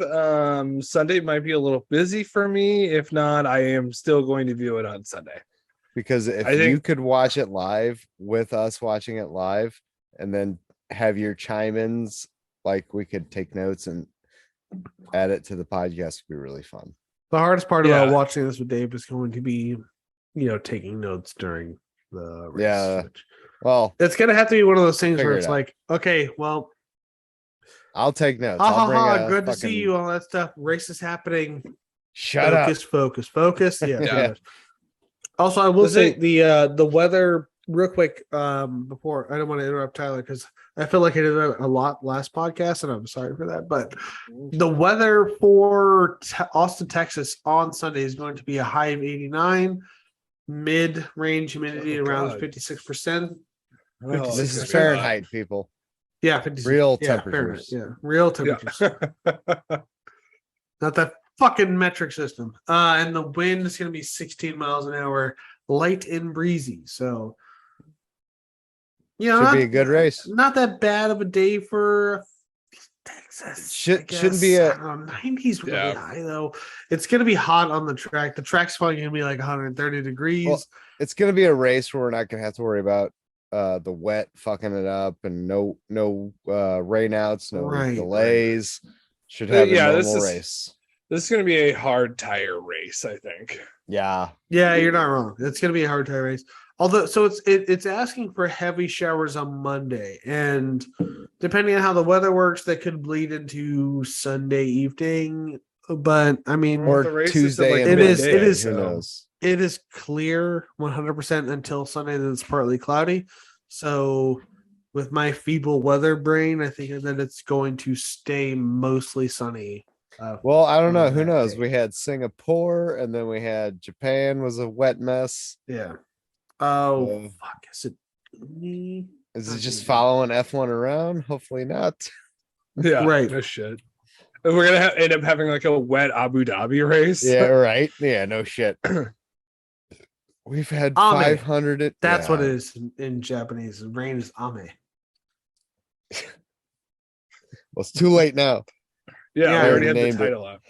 Sunday might be a little busy for me. If not, I am still going to view it on Sunday. Because if I you think- could watch it live with us watching it live and then have your chime-ins, like we could take notes and add it to the podcast, would be really fun. The hardest part about Yeah. watching this with Dave is going to be, taking notes during the race. Yeah. which- Well, It's gonna have to be one of those things Figure where it it's out. like, okay, well, I'll take notes. I'll bring a good to fucking... see you, all that stuff. Race is happening. Shut up. Focus. Yeah. pretty Yeah. much. Also, I will The say thing- the weather real quick. Before I don't want to interrupt Tyler because I feel like I did that a lot last podcast, and I'm sorry for that. But the weather for Austin, Texas on Sunday is going to be a high of 89, mid-range humidity Oh, around God. 56%. Oh, This it's is gonna be hot. Fahrenheit, people. Yeah, 56. Real yeah, temperatures. Fahrenheit, yeah, real temperatures. Not that fucking metric system. And the wind is going to be 16 miles an hour, light and breezy. So You know, Should be not- a good race. Not that bad of a day for Texas. Shouldn't be I a- don't know, 90s really Yeah. high though. It's gonna be hot on the track. The track's probably gonna be like 130 degrees. Well, it's gonna be a race where we're not gonna have to worry about the wet fucking it up and no rainouts, no Right, delays. Should have Yeah, a this normal is- race. This is going to be a hard tire race, I think. Yeah. Yeah, you're not wrong. It's gonna be a hard tire race. Although, so it's asking for heavy showers on Monday, and depending on how the weather works, that could bleed into Sunday evening. But I mean, Or- Or the race is Tuesday like and It is- Wednesday, it is- who knows? it is clear 100% until Sunday that it's partly cloudy. So, with my feeble weather brain, I think that it's going to stay mostly sunny. Well, I don't know. on Who that knows? day. We had Singapore and then we had Japan was a wet mess. Yeah. Oh, Uh, fuck. Is it me? Is it just Okay. following F1 around? Hopefully not. Yeah, Right. No shit. And we're gonna end up having like a wet Abu Dhabi race. Yeah, right. Yeah, no shit. We've had Ame. 500. That's what it is in Japanese. Rain is ame. Well, it's too late now. yeah. Yeah, We I already had the named it. title out.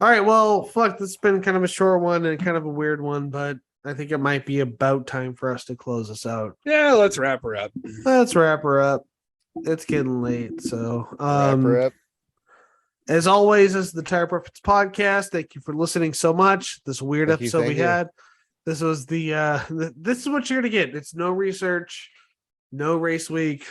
All right. Well, fuck. This has been kind of a short one and kind of a weird one, but I think it might be about time for us to close this out. Yeah, let's wrap her up. Let's wrap her up. It's getting late. So, Wrap her up. as always, this is the Tire Preference Podcast. Thank you for listening so much. This weird Thank you, episode we thank you. had. This was this is what you're gonna get. It's no research, no race week.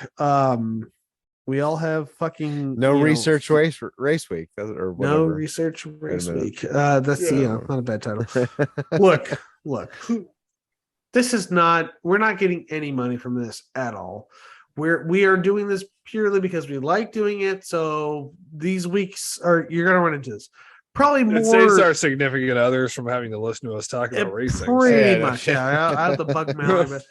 We all have fucking No you know, research race week or whatever. No research race minute. week. That's Yeah. not a bad title. Look. This is not. We're not getting any money from this at all. We are doing this purely because we like doing it. So these weeks are you're gonna run into this. Probably more. It saves our significant others from having to listen to us talk about racing. Pretty Yeah, no much. shit. Yeah, I have to bug Mallory, but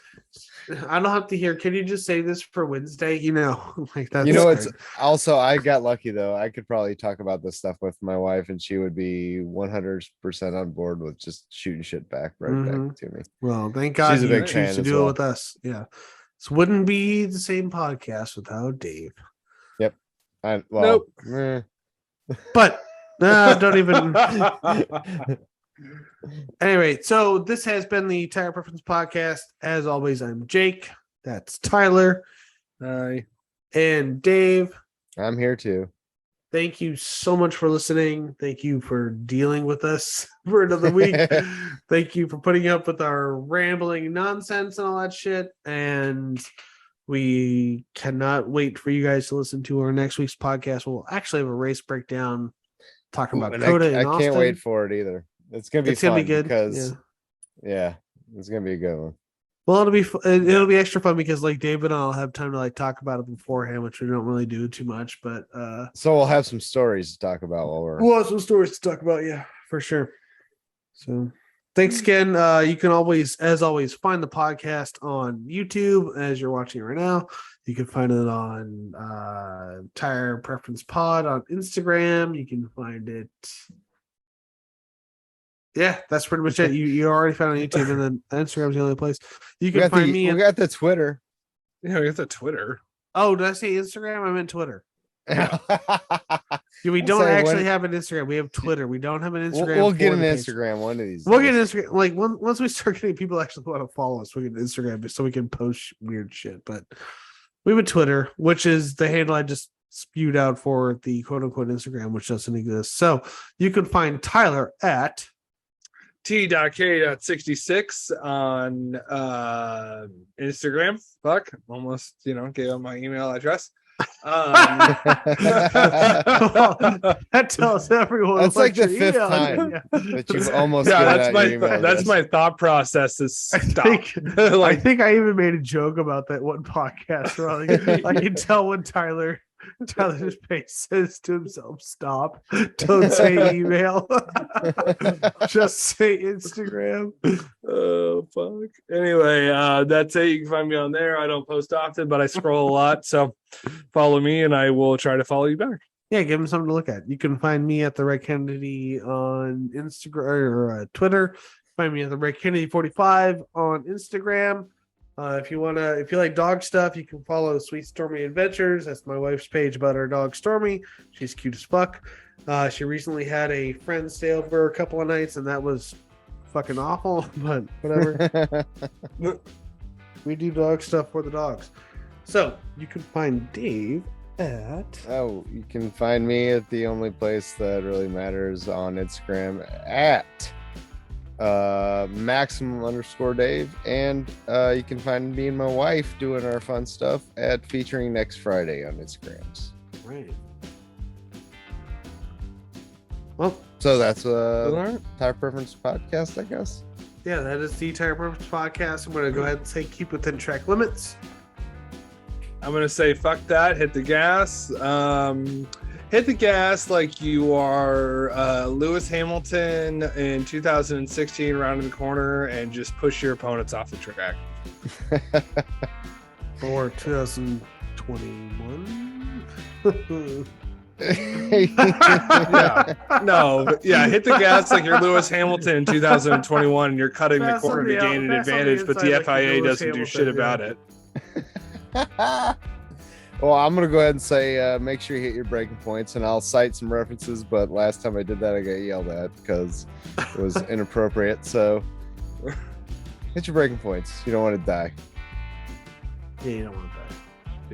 I don't have to hear. Can you just say this for Wednesday? You know, like that's You know, it's great. also I got lucky though. I could probably talk about this stuff with my wife, and she would be 100% on board with just shooting shit back Mhm. back to me. Well, thank God She's a you big choose fan to as do well. it with us. Yeah. This wouldn't be the same podcast without Dave. Nope. But don't even. Anyway, so this has been the Tire Preference Podcast. As always, I'm Jake. That's Tyler and Dave. I'm here too. Thank you so much for listening. Thank you for dealing with us for another week. Thank you for putting up with our rambling nonsense and all that shit. And we cannot wait for you guys to listen to our next week's podcast. We'll actually have a race breakdown talking about And Coda I and Austin. can't wait for it either. It's gonna be It's gonna be fun good, because yeah, it's gonna be a good one. Well, it'll be extra fun because like David and I'll have time to like talk about it beforehand, which we don't really do too much. But So we'll have some stories to talk about while we're we'll have some stories to talk about, yeah, for sure. So thanks again. You can always, as always, find the podcast on YouTube as you're watching it right now. You can find it on Tire Preference Pod on Instagram. You can find it. Yeah, that's pretty much it. You already found it on YouTube, and then Instagram's the only place. You we can got find me. we got the Twitter. Yeah, we got the Twitter. Oh, did I say Instagram? I meant Twitter. Yeah, we I'll don't say actually when- have an Instagram. We have Twitter. We don't have an We'll, Instagram. we'll get for an the page. Instagram one of these. We'll get days. an Instagram. Like once we start getting people actually want to follow us, we get an Instagram so we can post weird shit. But we have a Twitter, which is the handle I just spewed out for the quote unquote Instagram, which doesn't exist. So you can find Tyler at T.K.66 on Instagram. Fuck, almost gave out my email address. that tells everyone. That's what like the your fifth email is. time Yeah. that you've almost Yeah, given that's out my your email that's address. my thought process is I stop. think, I like think I even made a joke about that one podcast where I can tell when Tyler just says to himself, "Stop! Don't say email. Just say Instagram." oh fuck. Anyway, that's it. You can find me on there. I don't post often, but I scroll a lot. So follow me and I will try to follow you back. Yeah, give him something to look at. You can find me at the Red Kennedy on Instagram or Twitter. Find me at the Ray Kennedy 45 on Instagram. If you like dog stuff, you can follow Sweet Stormy Adventures. That's my wife's page about her dog Stormy. She's cute as fuck. She recently had a friend stay over a couple of nights, and that was fucking awful. But whatever. We do dog stuff for the dogs. So you can find Dave at. Oh, you can find me at the only place that really matters on Instagram at maximum_Dave, and you can find me and my wife doing our fun stuff at featuring next Friday on Instagrams. Right. Well, so that's Tire Preference Podcast, I guess. yeah, that is the Tire Preference Podcast. I'm going to go ahead and say keep within track limits. I'm gonna say fuck that. Hit the gas. Hit the gas like you are Lewis Hamilton in 2016, rounding the corner, and just push your opponents off the track. For 2021. Yeah, hit the gas like you're Lewis Hamilton in 2021, and you're cutting the corner to gain an advantage, but the FIA doesn't do shit about it. Well, I'm gonna go ahead and say make sure you hit your breaking points, and I'll cite some references, but last time I did that I got yelled at because it was inappropriate. So hit your breaking points. You don't want to die. Yeah, you don't want that.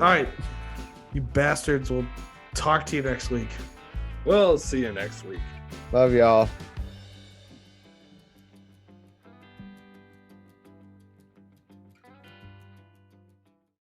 All right, you bastards. We'll talk to you next week. We'll see you next week. Love y'all.